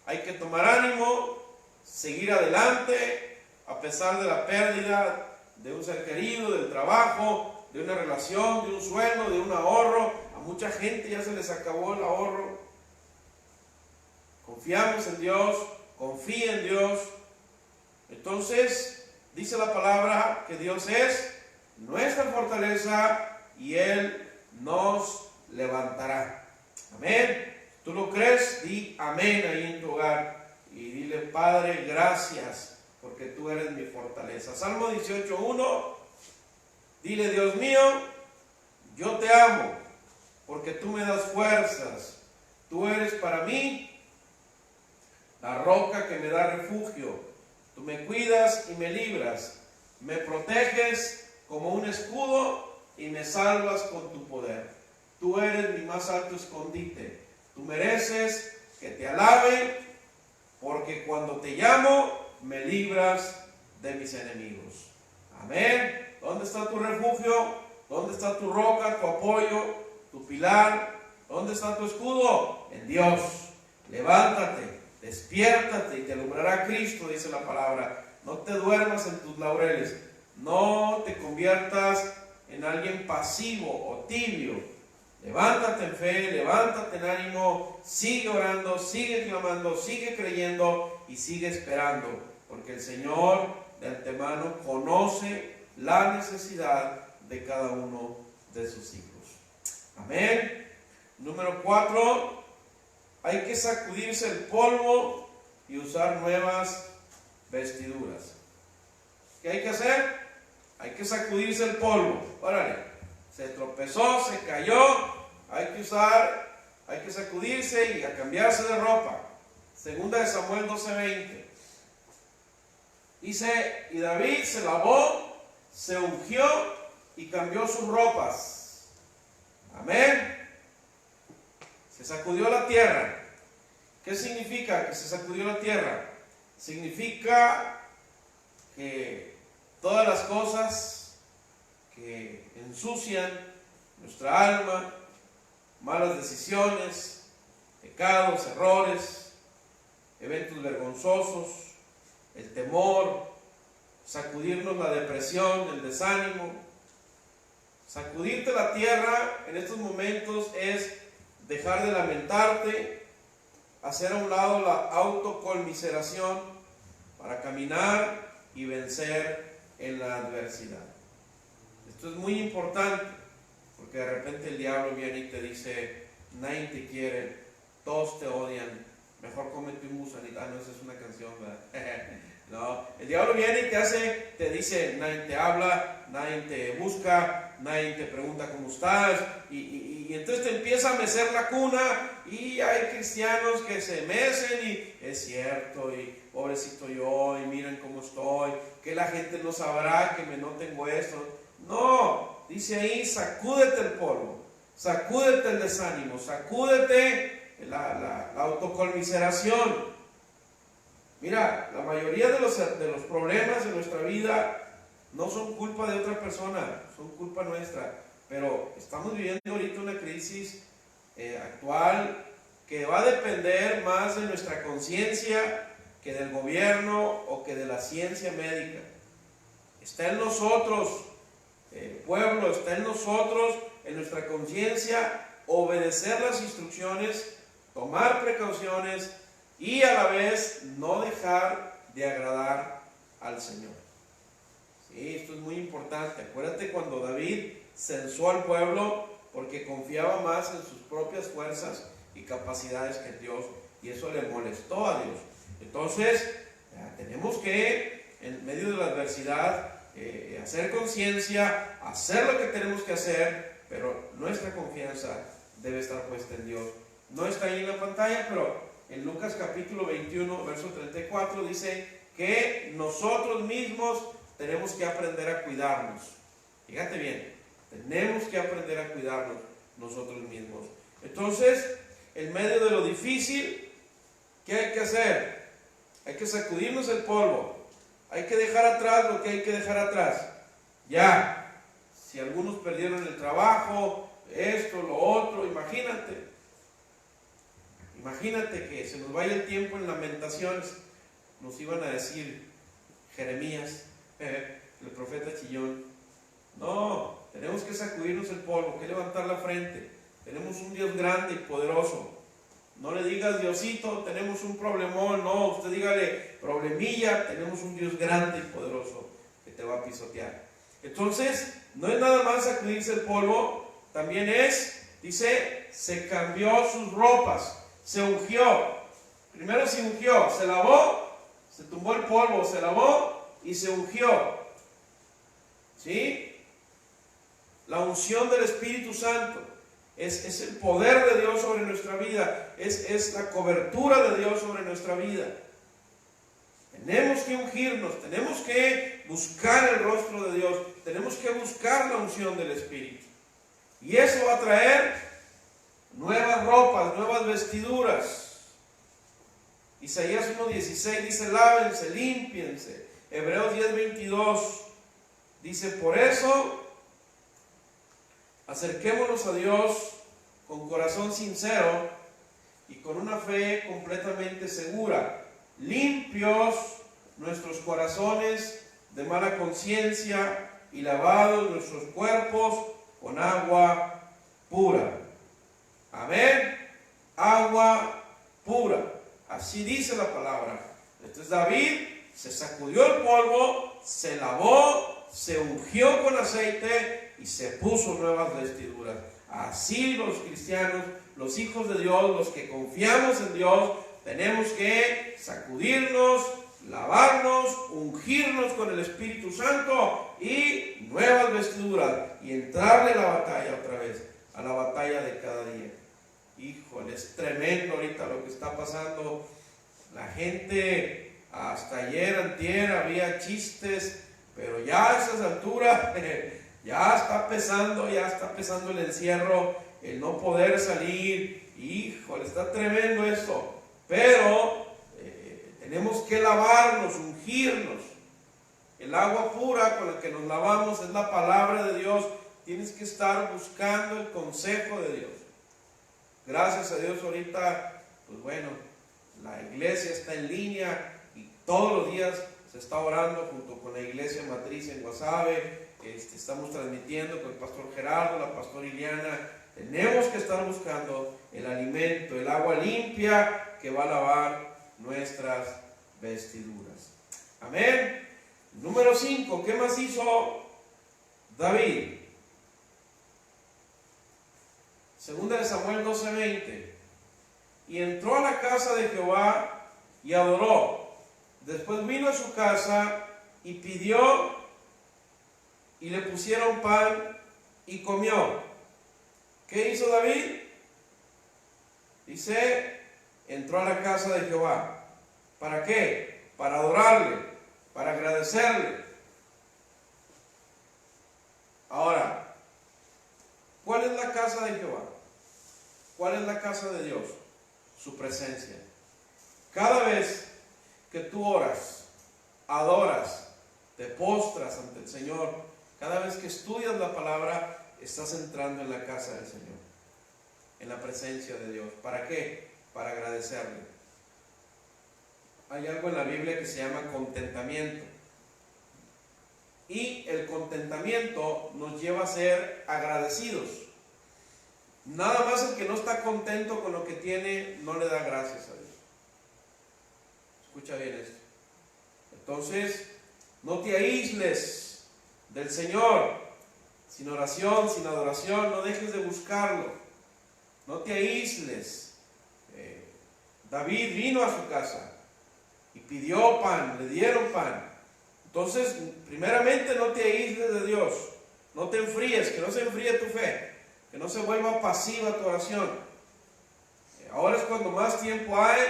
hay que tomar ánimo, seguir adelante, a pesar de la pérdida de un ser querido, del trabajo, de una relación, de un sueldo, de un ahorro. A mucha gente ya se les acabó el ahorro. Confiamos en Dios, confía en Dios. Entonces, dice la palabra que Dios es nuestra fortaleza y Él nos levantará. Amén. ¿Tú lo crees? Di amén ahí en tu hogar y dile: Padre, gracias, porque tú eres mi fortaleza. Salmo 18:1, dile: Dios mío, yo te amo, porque tú me das fuerzas. Tú eres para mí la roca que me da refugio. Tú me cuidas y me libras. Me proteges como un escudo y me salvas con tu poder. Tú eres mi más alto escondite. Tú mereces que te alabe, porque cuando te llamo, me libras de mis enemigos. Amén. ¿Dónde está tu refugio? ¿Dónde está tu roca, tu apoyo, tu pilar? ¿Dónde está tu escudo? En Dios. Levántate, despiértate y te alumbrará Cristo, dice la palabra. No te duermas en tus laureles. No te conviertas en alguien pasivo o tibio. Levántate en fe, levántate en ánimo, sigue orando, sigue clamando, sigue creyendo y sigue esperando, porque el Señor de antemano conoce la necesidad de cada uno de sus hijos. Amén. Número 4, hay que sacudirse el polvo y usar nuevas vestiduras. ¿Qué hay que hacer? Hay que sacudirse el polvo. Órale, se tropezó, se cayó, hay que sacudirse y a cambiarse de ropa. Segunda de Samuel 12:20. Dice: y David se lavó, se ungió y cambió sus ropas. Amén. Se sacudió la tierra, ¿Qué significa que se sacudió la tierra? Significa que todas las cosas que ensucian nuestra alma, malas decisiones, pecados, errores, eventos vergonzosos, el temor, sacudirnos la depresión, el desánimo. Sacudirte la tierra en estos momentos es dejar de lamentarte, hacer a un lado la autoconmiseración para caminar y vencer en la adversidad. Esto es muy importante, porque de repente el diablo viene y te dice: nadie te quiere, todos te odian, mejor cómete un gusanito. Ah, no, esa es una canción, ¿verdad? No, el diablo viene y te dice: nadie te habla, nadie te busca, nadie te pregunta cómo estás, y entonces te empieza a mecer la cuna, y hay cristianos que se mecen y es cierto, y pobrecito yo, y miren cómo estoy, que la gente no sabrá que no tengo esto. No, dice ahí: sacúdete el polvo, sacúdete el desánimo, sacúdete la autoconmiseración. Mira, la mayoría de los problemas de nuestra vida no son culpa de otra persona, son culpa nuestra. Pero estamos viviendo ahorita una crisis actual que va a depender más de nuestra conciencia que del gobierno o que de la ciencia médica. Está en nosotros, pueblo, está en nosotros, en nuestra conciencia, obedecer las instrucciones, tomar precauciones y a la vez no dejar de agradar al Señor. Sí, esto es muy importante. Acuérdate cuando David censó al pueblo porque confiaba más en sus propias fuerzas y capacidades que en Dios, y eso le molestó a Dios. Entonces, tenemos que, en medio de la adversidad, hacer conciencia, hacer lo que tenemos que hacer, pero nuestra confianza debe estar puesta en Dios. No está ahí en la pantalla, pero en Lucas capítulo 21, verso 34, dice que nosotros mismos tenemos que aprender a cuidarnos. Fíjate bien, tenemos que aprender a cuidarnos nosotros mismos. Entonces, en medio de lo difícil, ¿qué hay que hacer? Hay que sacudirnos el polvo. Hay que dejar atrás lo que hay que dejar atrás. Ya, si algunos perdieron el trabajo, esto, lo otro, imagínate que se nos vaya el tiempo en lamentaciones. Nos iban a decir Jeremías, el profeta chillón: no, tenemos que sacudirnos el polvo, que levantar la frente. Tenemos un Dios grande y poderoso. No le digas Diosito, tenemos un problemón. No, usted dígale problemilla, tenemos un Dios grande y poderoso que te va a pisotear. Entonces, no es nada más sacudirse el polvo, también es, dice, se cambió sus ropas, se ungió. Primero se ungió, se lavó, se tumbó el polvo, se lavó y se ungió. ¿Sí? La unción del Espíritu Santo es el poder de Dios sobre nuestra vida, es la cobertura de Dios sobre nuestra vida. Tenemos que ungirnos, tenemos que buscar el rostro de Dios, tenemos que buscar la unción del Espíritu. Y eso va a traer nuevas ropas, nuevas vestiduras. Isaías 1:16 dice: lávense, límpiense. Hebreos 10:22 dice: por eso acerquémonos a Dios con corazón sincero y con una fe completamente segura, limpios nuestros corazones de mala conciencia y lavados nuestros cuerpos con agua pura. Amén. Agua pura. Así dice la palabra. Entonces David se sacudió el polvo, se lavó, se ungió con aceite y se puso nuevas vestiduras. Así los cristianos, los hijos de Dios, los que confiamos en Dios, tenemos que sacudirnos, lavarnos, ungirnos con el Espíritu Santo y nuevas vestiduras y entrarle a la batalla otra vez, a la batalla de cada día. Híjole, es tremendo ahorita lo que está pasando. La gente, hasta ayer, antier, había chistes, pero ya a esas alturas ya está pesando el encierro, el no poder salir. Híjole, está tremendo esto. pero tenemos que lavarnos, ungirnos. El agua pura con la que nos lavamos es la palabra de Dios. Tienes que estar buscando el consejo de Dios. Gracias a Dios ahorita, pues bueno, la iglesia está en línea y todos los días se está orando junto con la iglesia matriz en Guasave. Estamos transmitiendo con el pastor Gerardo, la pastora Iliana. Tenemos que estar buscando el alimento, el agua limpia que va a lavar nuestras vestiduras. Amén. Número 5, ¿qué más hizo David? Segunda de Samuel 12:20. Y entró a la casa de Jehová y adoró. Después vino a su casa y pidió, y le pusieron pan y comió. ¿Qué hizo David? Dice, entró a la casa de Jehová. ¿Para qué? Para adorarle, para agradecerle. Ahora, ¿cuál es la casa de Jehová? ¿Cuál es la casa de Dios? Su presencia. Cada vez que tú oras, adoras, te postras ante el Señor, cada vez que estudias la palabra, estás entrando en la casa del Señor, en la presencia de Dios. ¿Para qué? Para agradecerle. Hay algo en la Biblia que se llama contentamiento. Y el contentamiento nos lleva a ser agradecidos. Nada más el que no está contento con lo que tiene, no le da gracias a Dios. Escucha bien esto. Entonces, no te aísles del Señor, sin oración, sin adoración, no dejes de buscarlo. No te aísles. David vino a su casa y pidió pan, le dieron pan. Entonces, primeramente no te aísles de Dios, no te enfríes, que no se enfríe tu fe, que no se vuelva pasiva tu oración. Ahora es cuando más tiempo hay,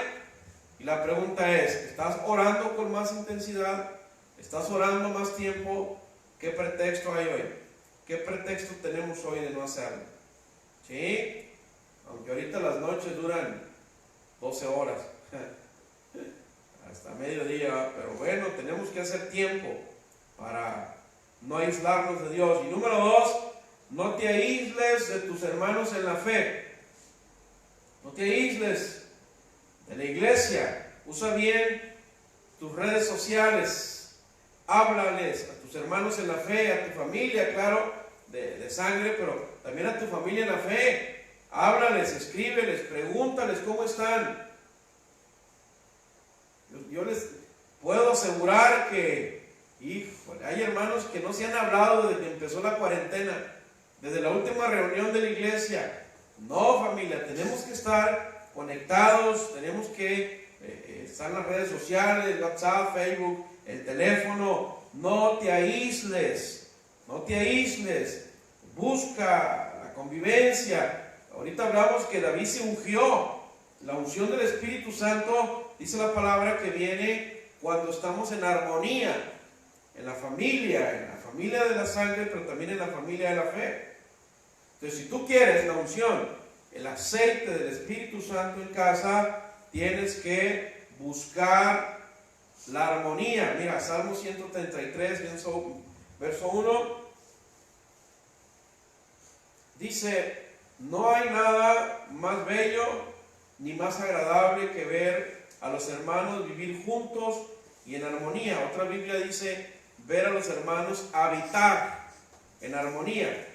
y la pregunta es, ¿estás orando con más intensidad? ¿Estás orando más tiempo? ¿Qué pretexto hay hoy? ¿Qué pretexto tenemos hoy de no hacerlo? ¿Sí? Aunque ahorita las noches duran 12 horas, hasta mediodía, pero bueno, tenemos que hacer tiempo para no aislarnos de Dios. Y número 2, no te aísles de tus hermanos en la fe. No te aísles de la iglesia. Usa bien tus redes sociales. Háblales a tus hermanos en la fe, a tu familia, claro, de sangre, pero también a tu familia en la fe. Háblales, escríbeles, pregúntales cómo están. Yo les puedo asegurar que, híjole, hay hermanos que no se han hablado desde que empezó la cuarentena, desde la última reunión de la iglesia. No, familia, tenemos que estar conectados, tenemos que estar en las redes sociales, WhatsApp, Facebook, el teléfono. No te aísles, no te aísles, busca la convivencia. Ahorita hablamos que David se ungió. La unción del Espíritu Santo, dice la palabra, que viene cuando estamos en armonía, en la familia de la sangre, pero también en la familia de la fe. Entonces, si tú quieres la unción, el aceite del Espíritu Santo en casa, tienes que buscar la armonía. Mira, Salmo 133, verso 1, dice, no hay nada más bello ni más agradable que ver a los hermanos vivir juntos y en armonía. Otra Biblia dice, ver a los hermanos habitar en armonía.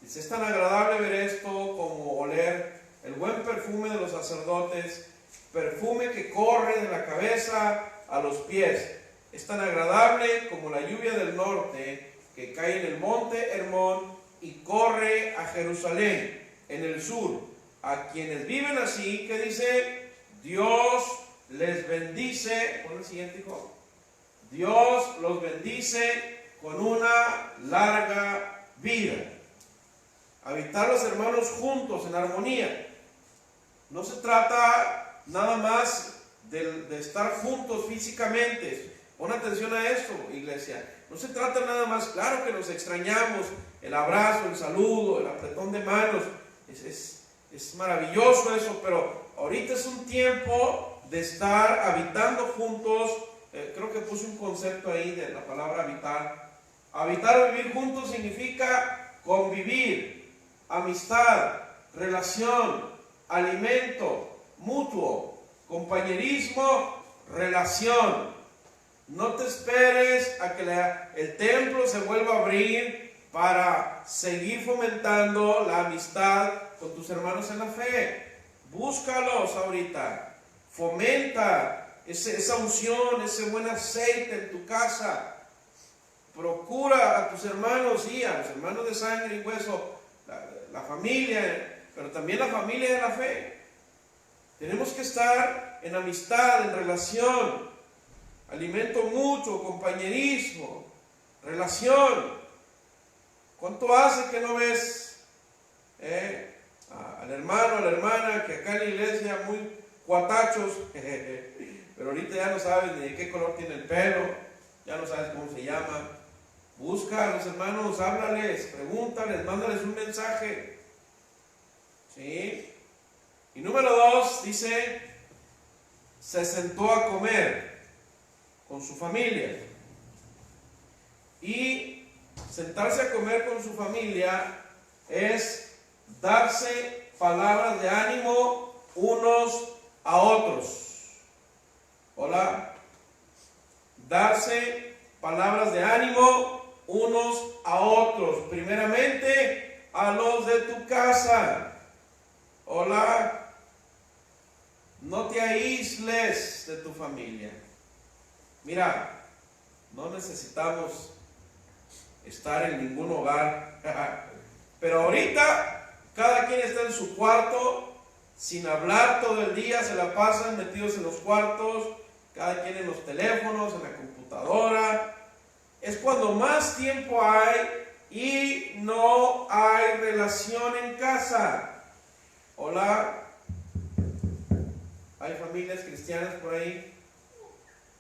Dice, es tan agradable ver esto como oler el buen perfume de los sacerdotes, perfume que corre de la cabeza a los pies. Es tan agradable como la lluvia del norte que cae en el monte Hermón y corre a Jerusalén en el sur. A quienes viven así, ¿qué dice? Dios les bendice. Pon el siguiente, hijo. Dios los bendice con una larga vida. Habitar los hermanos juntos en armonía. No se trata nada más de estar juntos físicamente. Pon atención a esto, iglesia. No se trata nada más, claro que nos extrañamos, el abrazo, el saludo, el apretón de manos. Es maravilloso eso, pero ahorita es un tiempo de estar habitando juntos. Creo que puse un concepto ahí de la palabra habitar. Habitar o vivir juntos significa convivir, amistad, relación, alimento mutuo, compañerismo, relación. No te esperes a que el templo se vuelva a abrir para seguir fomentando la amistad con tus hermanos en la fe. Búscalos ahorita. Fomenta esa unción, ese buen aceite en tu casa. Procura a tus hermanos, sí, a los hermanos de sangre y hueso, la familia, pero también la familia de la fe. Tenemos que estar en amistad, en relación, alimento mutuo, compañerismo, relación. ¿Cuánto hace que no ves al hermano, a la hermana, que acá en la iglesia muy cuatachos, pero ahorita ya no sabes ni de qué color tiene el pelo, ya no sabes cómo se llama? Busca a los hermanos, háblales, pregúntales, mándales un mensaje. ¿Sí? Y número 2, dice, se sentó a comer con su familia. Y sentarse a comer con su familia es darse palabras de ánimo unos a otros. Hola. Darse palabras de ánimo unos a otros. Primeramente a los de tu casa. Hola. No te aísles de tu familia. Mira, no necesitamos estar en ningún hogar. Pero ahorita cada quien está en su cuarto, sin hablar todo el día, se la pasan metidos en los cuartos, cada quien en los teléfonos, en la computadora. Es cuando más tiempo hay y no hay relación en casa. Hola. Hay familias cristianas por ahí.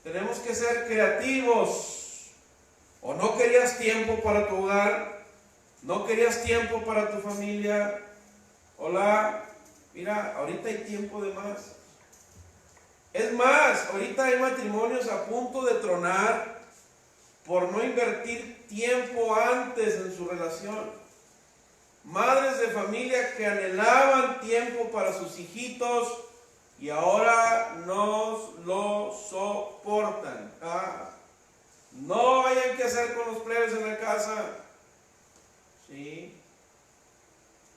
Tenemos que ser creativos. ¿O no querías tiempo para tu hogar? ¿No querías tiempo para tu familia? Hola. Mira, ahorita hay tiempo de más. Es más, ahorita hay matrimonios a punto de tronar por no invertir tiempo antes en su relación. Madres de familia que anhelaban tiempo para sus hijitos y ahora no lo soportan. No hayan que hacer con los plebes en la casa. ¿Sí?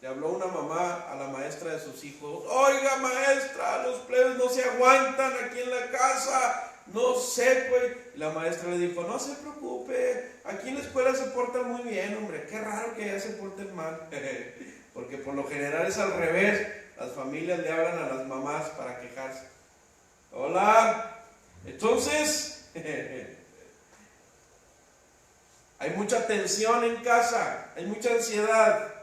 Le habló una mamá a la maestra de sus hijos. Oiga, maestra, los plebes no se aguantan aquí en la casa. No sé, pues. La maestra le dijo, no se preocupe, aquí en la escuela se portan muy bien, hombre. Qué raro que ya se porten mal. Porque por lo general es al revés. Las familias le hablan a las mamás para quejarse. Hola. Entonces, hay mucha tensión en casa, hay mucha ansiedad.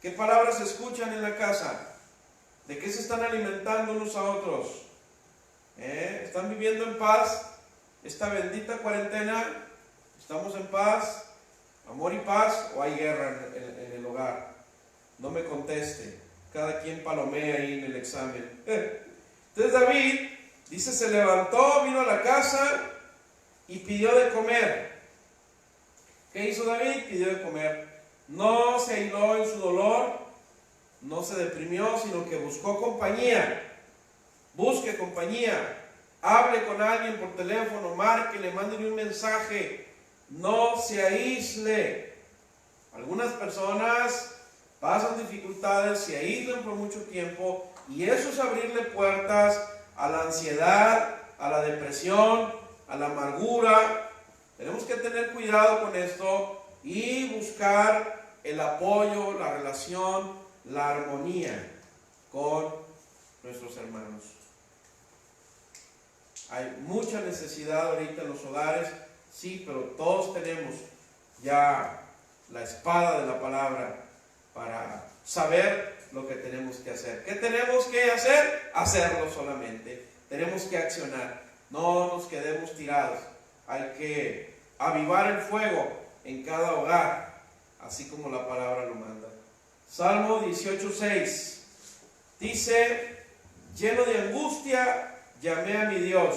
¿Qué palabras se escuchan en la casa? ¿De qué se están alimentando unos a otros? ¿Están viviendo en paz esta bendita cuarentena? ¿Estamos en paz? ¿Amor y paz? ¿O hay guerra en el hogar? No me conteste. Cada quien palomea ahí en el examen. Entonces David, dice, se levantó, vino a la casa y pidió de comer. ¿Qué hizo David? Pidió de comer. No se aisló en su dolor, no se deprimió, sino que buscó compañía. Busque compañía. Hable con alguien por teléfono, márquele, mándele un mensaje. No se aísle. Algunas personas pasan dificultades, se aíslan por mucho tiempo y eso es abrirle puertas a la ansiedad, a la depresión, a la amargura. Tenemos que tener cuidado con esto y buscar el apoyo, la relación, la armonía con nuestros hermanos. Hay mucha necesidad ahorita en los hogares, sí, pero todos tenemos ya la espada de la palabra para saber lo que tenemos que hacer. ¿Qué tenemos que hacer? Hacerlo solamente. Tenemos que accionar. No nos quedemos tirados. Hay que avivar el fuego en cada hogar, así como la palabra lo manda. Salmo 18:6 dice: lleno de angustia, llamé a mi Dios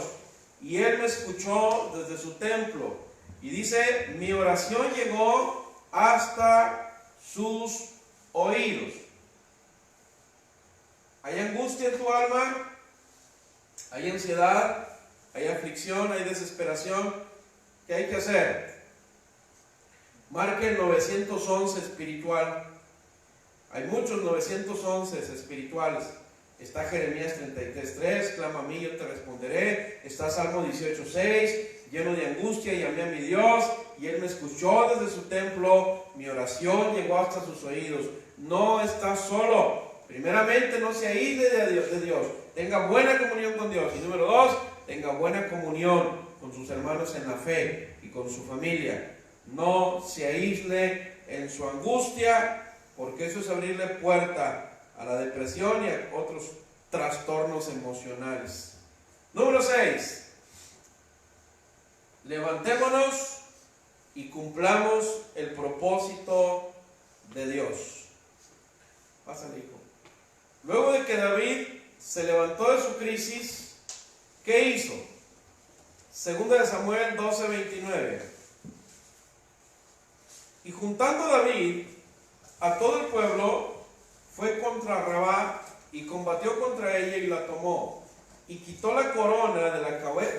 y Él me escuchó desde su templo. Y dice, mi oración llegó hasta sus oídos. ¿Hay angustia en tu alma? ¿Hay ansiedad? ¿Hay aflicción? ¿Hay desesperación? ¿Qué hay que hacer? Marque el 911 espiritual. Hay muchos 911 espirituales. Está Jeremías 33:3, clama a mí, yo te responderé. Está Salmo 18:6, lleno de angustia, llamé a mi Dios y Él me escuchó desde su templo. Mi oración llegó hasta sus oídos. No estás solo. Primeramente, no se aísle de Dios. Tenga buena comunión con Dios. Y número 2, tenga buena comunión con sus hermanos en la fe y con su familia. No se aísle en su angustia, porque eso es abrirle puerta a la depresión y a otros trastornos emocionales. Número 6. Levantémonos y cumplamos el propósito de Dios. Pásale, hijo. Luego de que David se levantó de su crisis, ¿qué hizo? Segunda de Samuel 12:29. Y juntando David a todo el pueblo, fue contra Rabá y combatió contra ella y la tomó. Y quitó la corona de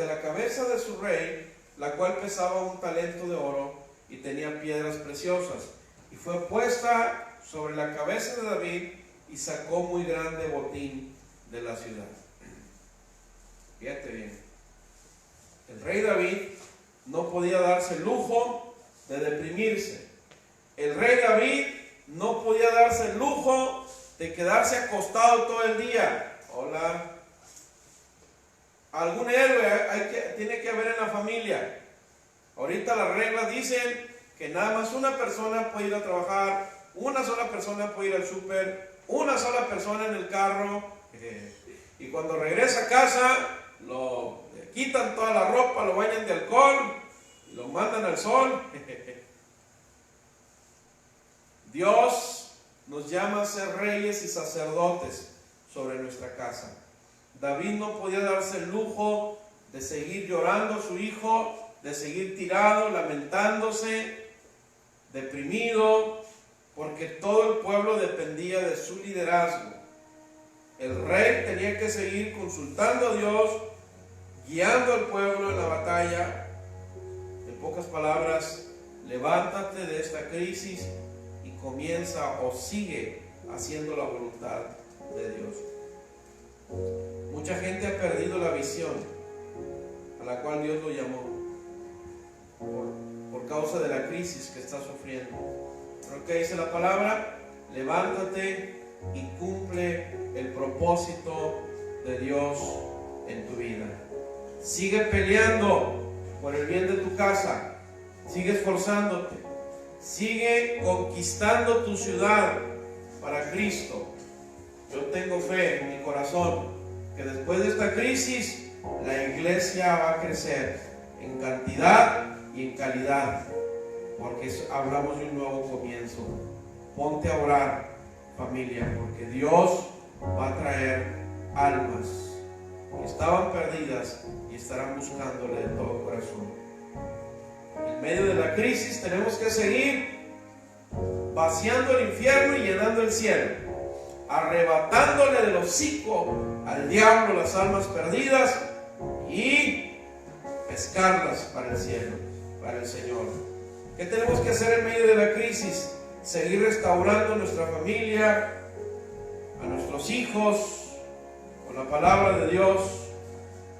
la cabeza de su rey, la cual pesaba 1 talento de oro y tenía piedras preciosas. Y fue puesta sobre la cabeza de David y sacó muy grande botín de la ciudad. Fíjate bien. El rey David no podía darse el lujo de deprimirse. El rey David no podía darse el lujo de quedarse acostado todo el día. Hola. Algún héroe tiene que haber en la familia. Ahorita las reglas dicen que nada más una persona puede ir a trabajar, una sola persona puede ir al súper, una sola persona en el carro, y cuando regresa a casa le quitan toda la ropa, lo bañan de alcohol y lo mandan al sol. Dios nos llama a ser reyes y sacerdotes sobre nuestra casa. David no podía darse el lujo de seguir llorando a su hijo, de seguir tirado, lamentándose, deprimido, porque todo el pueblo dependía de su liderazgo. El rey tenía que seguir consultando a Dios, guiando al pueblo en la batalla. En pocas palabras, levántate de esta crisis y comienza o sigue haciendo la voluntad de Dios. Mucha gente ha perdido la visión a la cual Dios lo llamó por causa de la crisis que está sufriendo. Lo que dice la palabra: levántate y cumple el propósito de Dios en tu vida. Sigue peleando por el bien de tu casa, sigue esforzándote, sigue conquistando tu ciudad para Cristo. Yo tengo fe en mi corazón que después de esta crisis la iglesia va a crecer en cantidad y en calidad, porque hablamos de un nuevo comienzo. Ponte a orar, familia, porque Dios va a traer almas que estaban perdidas y estarán buscándole de todo corazón. En medio de la crisis tenemos que seguir vaciando el infierno y llenando el cielo, arrebatándole del hocico al diablo las almas perdidas y pescarlas para el cielo, para el Señor. ¿Qué tenemos que hacer en medio de la crisis? Seguir restaurando nuestra familia, a nuestros hijos, con la palabra de Dios.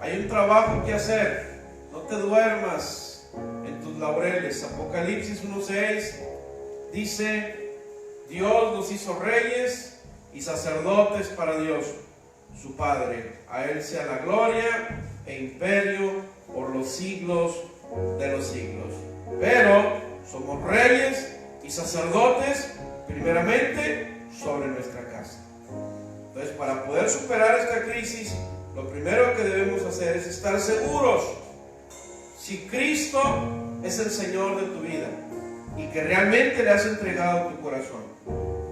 Hay un trabajo que hacer. No te duermas en tus laureles. Apocalipsis 1:6 dice: Dios nos hizo reyes y sacerdotes para Dios, su Padre. A Él sea la gloria e imperio por los siglos de los siglos. Pero somos reyes y sacerdotes primeramente sobre nuestra casa. Entonces, para poder superar esta crisis, lo primero que debemos hacer es estar seguros si Cristo es el Señor de tu vida y que realmente le has entregado tu corazón.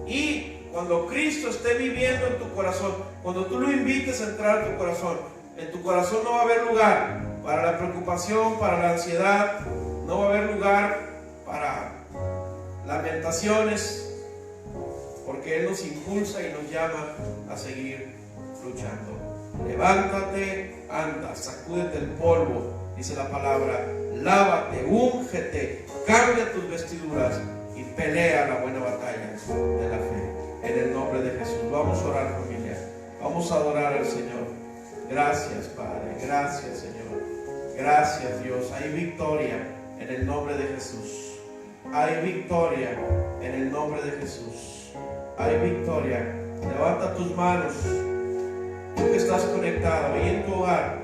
Y cuando Cristo esté viviendo en tu corazón, cuando tú lo invites a entrar a tu corazón, En tu corazón no va a haber lugar para la preocupación, para la ansiedad. No va a haber lugar para lamentaciones, porque Él nos impulsa y nos llama a seguir luchando. Levántate, anda, sacúdete el polvo, dice la palabra, lávate, úngete, cambia tus vestiduras y pelea la buena batalla de la fe. En el nombre de Jesús. Vamos a orar, familia. Vamos a adorar al Señor. Gracias, Padre. Gracias, Señor. Gracias, Dios. Hay victoria en el nombre de Jesús. Hay victoria en el nombre de Jesús. Hay victoria. Levanta tus manos. Tú que estás conectado ahí en tu hogar,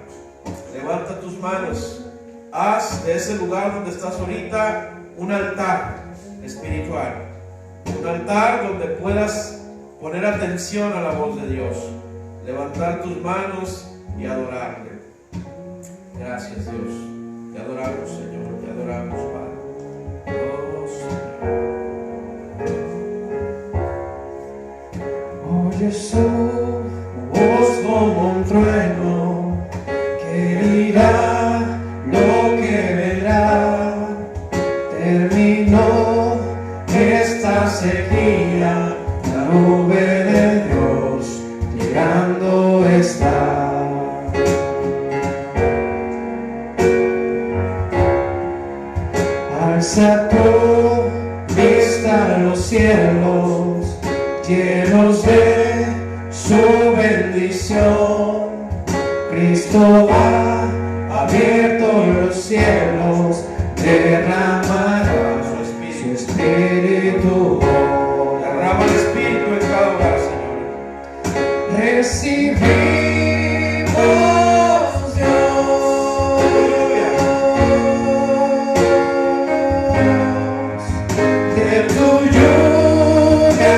levanta tus manos. Haz de ese lugar donde estás ahorita un altar espiritual. Un altar donde puedas poner atención a la voz de Dios. Levantar tus manos y adorarle. Gracias, Dios. Te adoramos, Señor. Te adoramos, Padre. Oh, Señor. Oye su voz como un trueno que dirá lo que vendrá. Terminó esta sequía, la nube de Dios llegando está. Alza tu vista a los cielos, llenos de su bendición. Cristo ha abierto los cielos, derramará su espíritu. Derrama el Espíritu en cada hogar, Señor. Recibimos Dios de tu lluvia.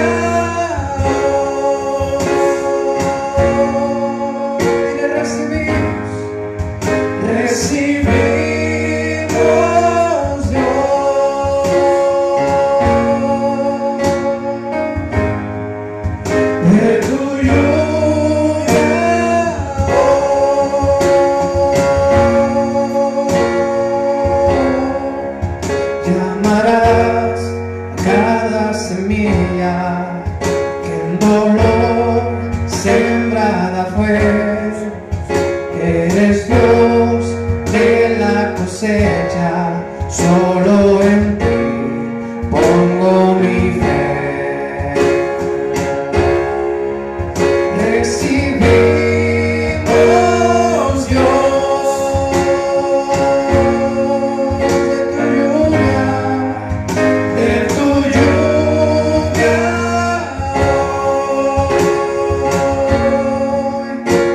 Recibimos Dios de tu lluvia. Llamarás a cada semilla que en dolor sembrada fue. Eres Dios de la cosecha, solo en ti pongo mi fe. Recibimos Dios de tu lluvia.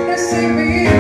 Recibimos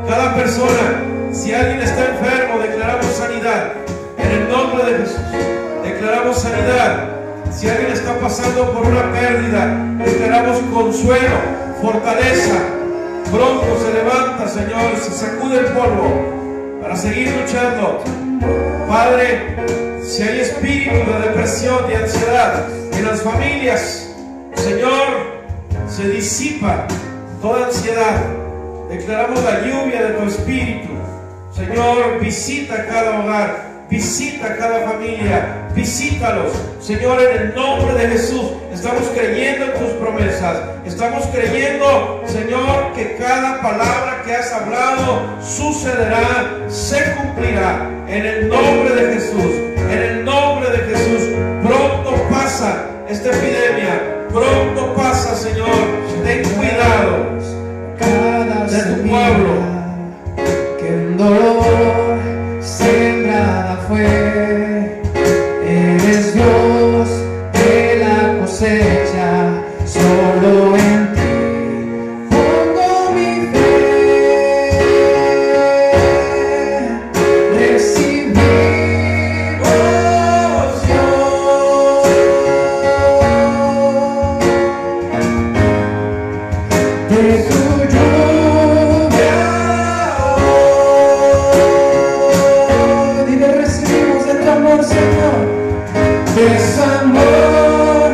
cada persona. Si alguien está enfermo, declaramos sanidad en el nombre de Jesús. Declaramos sanidad. Si alguien está pasando por una pérdida, declaramos consuelo, fortaleza. Pronto se levanta, Señor, se sacude el polvo para seguir luchando. Padre, si hay espíritu de depresión, de ansiedad en las familias, Señor, se disipa toda ansiedad. Declaramos la lluvia de tu espíritu. Señor, visita cada hogar, visita cada familia, visítalos. Señor, en el nombre de Jesús, estamos creyendo en tus promesas. Estamos creyendo, Señor, que cada palabra que has hablado sucederá, se cumplirá. En el nombre de Jesús, en el nombre de Jesús. Pronto pasa esta epidemia, pronto pasa, Señor. Ten cuidado de tu pueblo. Que en dolor sembrada fue, eres Dios de la cosecha, solo en ti pongo mi fe. Recibimos, Dios, de tu lluvia. Dile, recibimos de tu amor, Señor, de su amor,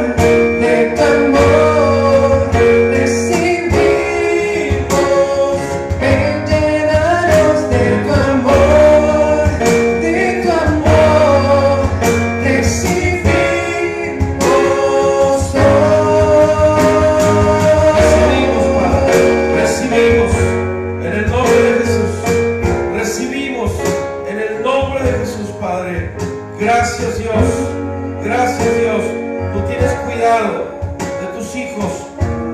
de tu amor. Recibimos, ven, llénanos de tu amor, de tu amor. Recibimos Recibimos, Padre, recibimos en el nombre de Jesús. Recibimos en el nombre de Jesús, Padre. Gracias, Dios. Gracias, Dios. Tú tienes cuidado de tus hijos.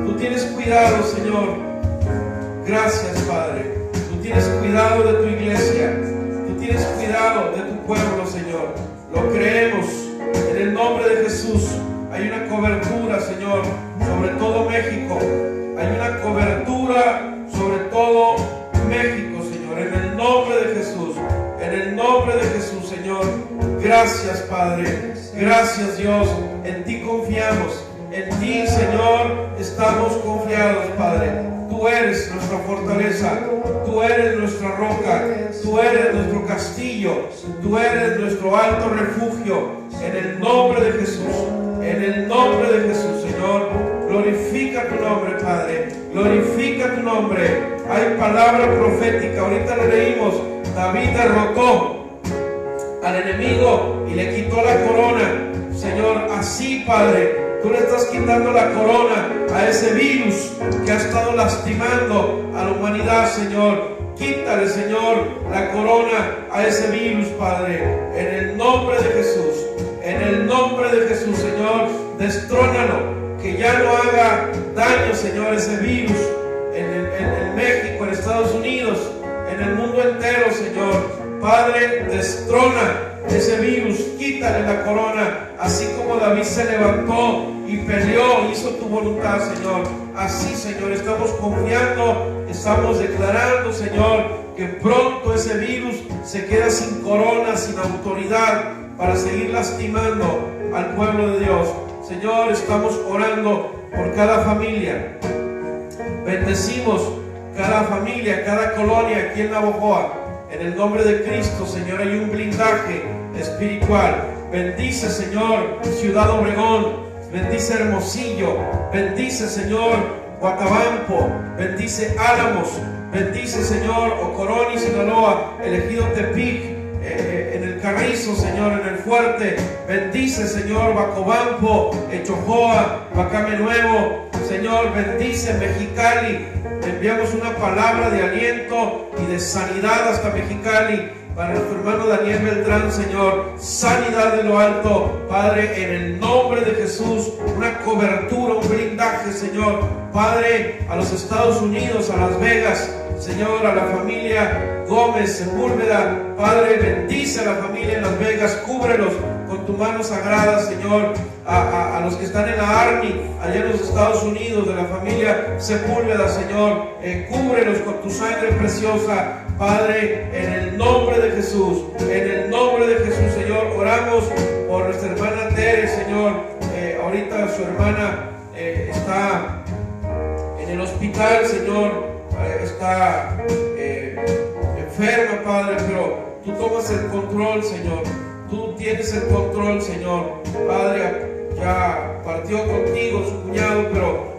Tú tienes cuidado, Señor. Gracias, Padre. Tú tienes cuidado de tu iglesia. Tú tienes cuidado de tu pueblo, Señor. Lo creemos en el nombre de Jesús. Hay una cobertura, Señor, sobre todo México. Hay una cobertura sobre todo México, Señor, en el nombre de Jesús. En el nombre de Jesús, Señor. Gracias, Padre. Gracias, Dios. En ti confiamos. En ti, Señor, estamos confiados, Padre. Tú eres nuestra fortaleza. Tú eres nuestra roca. Tú eres nuestro castillo. Tú eres nuestro alto refugio. En el nombre de Jesús. En el nombre de Jesús, Señor. Glorifica tu nombre, Padre. Glorifica tu nombre. Hay palabra profética. Ahorita lo leímos. David derrotó al enemigo y le quitó la corona. Señor, así, Padre, tú le estás quitando la corona a ese virus que ha estado lastimando a la humanidad, Señor. Quítale, Señor, la corona a ese virus, Padre, en el nombre de Jesús. En el nombre de Jesús, Señor, destrónalo. Que ya no haga daño, Señor, ese virus en México, en Estados Unidos, en el mundo entero, Señor. Padre, destrona ese virus, quítale la corona, así como David se levantó y peleó, hizo tu voluntad, Señor. Así, Señor, estamos confiando, estamos declarando, Señor, que pronto ese virus se queda sin corona, sin autoridad para seguir lastimando al pueblo de Dios. Señor, estamos orando por cada familia. Bendecimos cada familia, cada colonia aquí en Navojoa. En el nombre de Cristo, Señor, hay un blindaje espiritual. Bendice, Señor, Ciudad Obregón. Bendice Hermosillo. Bendice, Señor, Guatabampo. Bendice Álamos. Bendice, Señor, Ocoroni, Sinaloa. El Ejido Tepic. En el Carrizo, Señor, en el Fuerte. Bendice, Señor, Bacobampo, Echojoa, Bacame Nuevo. Señor, bendice Mexicali. Enviamos una palabra de aliento y de sanidad hasta Mexicali para nuestro hermano Daniel Beltrán, Señor. Sanidad de lo alto, Padre, en el nombre de Jesús. Una cobertura, un blindaje, Señor. Padre, a los Estados Unidos, a Las Vegas, Señor, a la familia Gómez, Sepúlveda, Padre, bendice a la familia en Las Vegas, cúbrelos con tu mano sagrada, Señor, a los que están en la Army, allá en los Estados Unidos, de la familia Sepúlveda, Señor, cúbrelos con tu sangre preciosa, Padre, en el nombre de Jesús, en el nombre de Jesús, Señor. Oramos por nuestra hermana Tere, Señor. Ahorita su hermana está en el hospital, Señor, está enferma, Padre, pero tú tomas el control, Señor. Tú tienes el control, Señor. Padre, ya partió contigo su cuñado, pero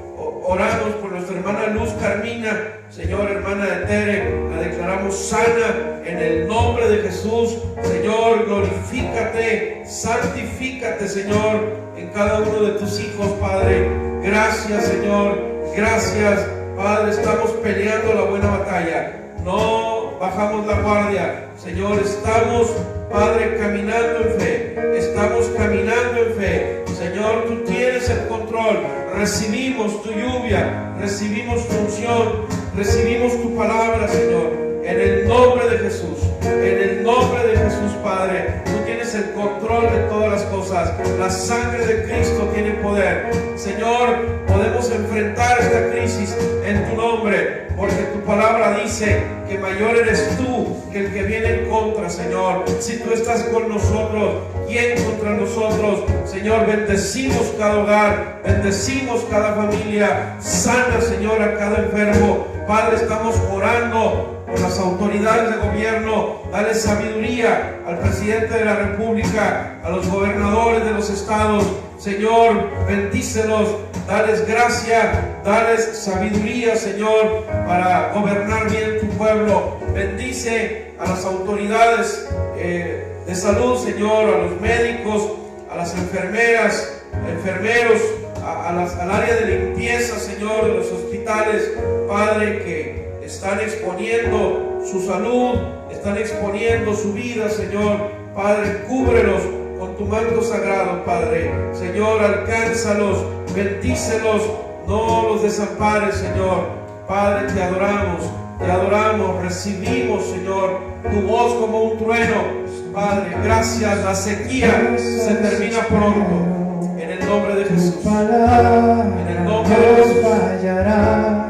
oramos por nuestra hermana Luz Carmina, Señor, hermana de Tere, la declaramos sana en el nombre de Jesús. Señor, glorifícate, santifícate, Señor, en cada uno de tus hijos, Padre. Gracias, Señor, gracias, Padre. Estamos peleando la buena batalla, no bajamos la guardia, Señor. Estamos, Padre, caminando en fe, estamos caminando en fe. Señor, tú tienes el control. Recibimos tu lluvia, recibimos tu unción, recibimos tu palabra, Señor, en el nombre de Jesús, en el nombre de Jesús, Padre. Tú tienes el control de todas las cosas. La sangre de Cristo tiene poder. Señor, podemos enfrentar esta crisis en tu nombre, porque tu palabra dice que mayor eres tú que el que viene en contra, Señor. Si tú estás con nosotros, ¿quién contra nosotros? Señor, bendecimos cada hogar, bendecimos cada familia, sana, Señor, a cada enfermo. Padre, estamos orando por las autoridades de gobierno. Dale sabiduría al presidente de la República, a los gobernadores de los estados. Señor, bendícelos, dales gracia, dales sabiduría, Señor, para gobernar bien tu pueblo. Bendice a las autoridades de salud, Señor, a los médicos, a las enfermeras, enfermeros, al área de limpieza, Señor, de los hospitales, Padre, que están exponiendo su salud, están exponiendo su vida, Señor. Padre, cúbrelos con tu manto sagrado, Padre. Señor, alcánzalos, bendícelos, no los desampares, Señor. Padre, te adoramos, recibimos, Señor, tu voz como un trueno. Padre, gracias, la sequía se termina pronto, en el nombre de Jesús, en el nombre de Jesús. Fallará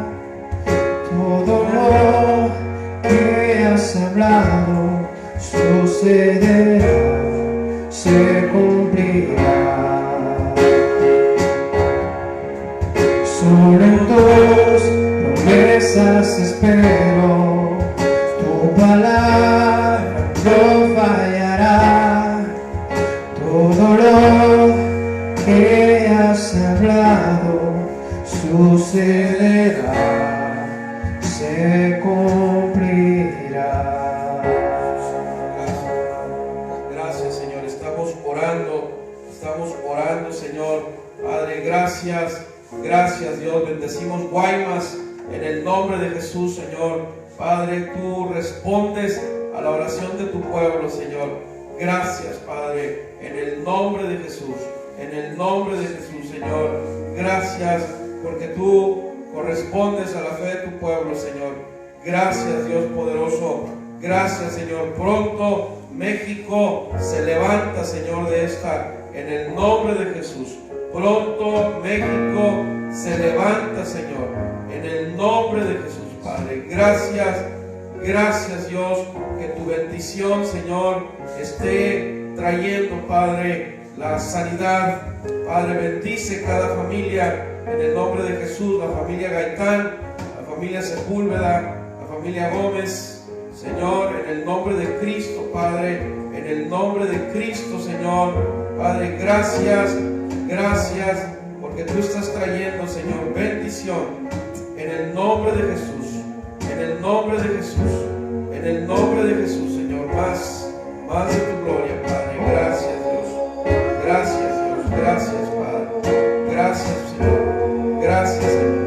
todo lo que has hablado, sucederá, se cumplirá. Solo en tus promesas espero, tu palabra no fallará. Todo lo que has hablado sucederá, se cumplirá. Gracias, Señor. Estamos orando, Señor. Padre, gracias, Dios. Bendecimos Guaymas en el nombre de Jesús, Señor. Padre, tú respondes a la oración de tu pueblo, Señor. Gracias, Padre, en el nombre de Jesús, en el nombre de Jesús, Señor. Gracias porque tú correspondes a la fe de tu pueblo, Señor. Gracias, Dios poderoso. Gracias, Señor. Pronto México se levanta, Señor, de esta, en el nombre de Jesús. Pronto México se levanta, Señor, en el nombre de Jesús, Padre. Gracias, Dios, que tu bendición, Señor, esté trayendo, Padre, la sanidad. Padre, bendice cada familia en el nombre de Jesús, la familia Gaitán, la familia Sepúlveda, la familia Gómez, Señor, en el nombre de Cristo, Padre, en el nombre de Cristo, Señor. Padre, gracias, porque tú estás trayendo, Señor, bendición en el nombre de Jesús, en el nombre de Jesús, en el nombre de Jesús, Señor. Más de tu gloria, Padre. Gracias, Dios. Gracias, Padre. Gracias, Señor. Gracias, Señor.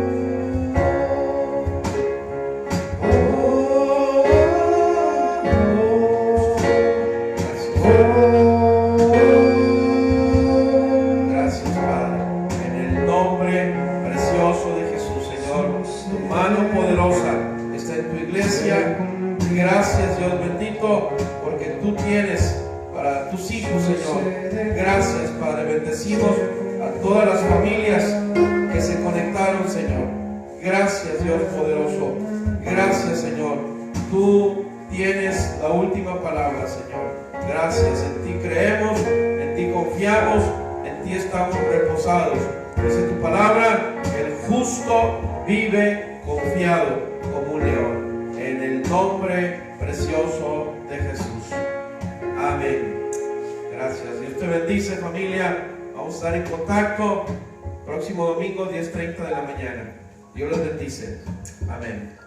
Gracias, Dios bendito, porque tú tienes para tus hijos, Señor. Gracias, Padre. Bendecimos a todas las familias que se conectaron, Señor. Gracias, Dios poderoso. Gracias, Señor. Tú tienes la última palabra, Señor. Gracias. En ti creemos, en ti confiamos, en ti estamos reposados. Dice tu palabra, el justo vive confiado como un león. En el nombre precioso de Jesús. Amén. Gracias. Dios te bendice, familia. Vamos a estar en contacto próximo domingo 10:30 de la mañana. Dios los bendice. Amén.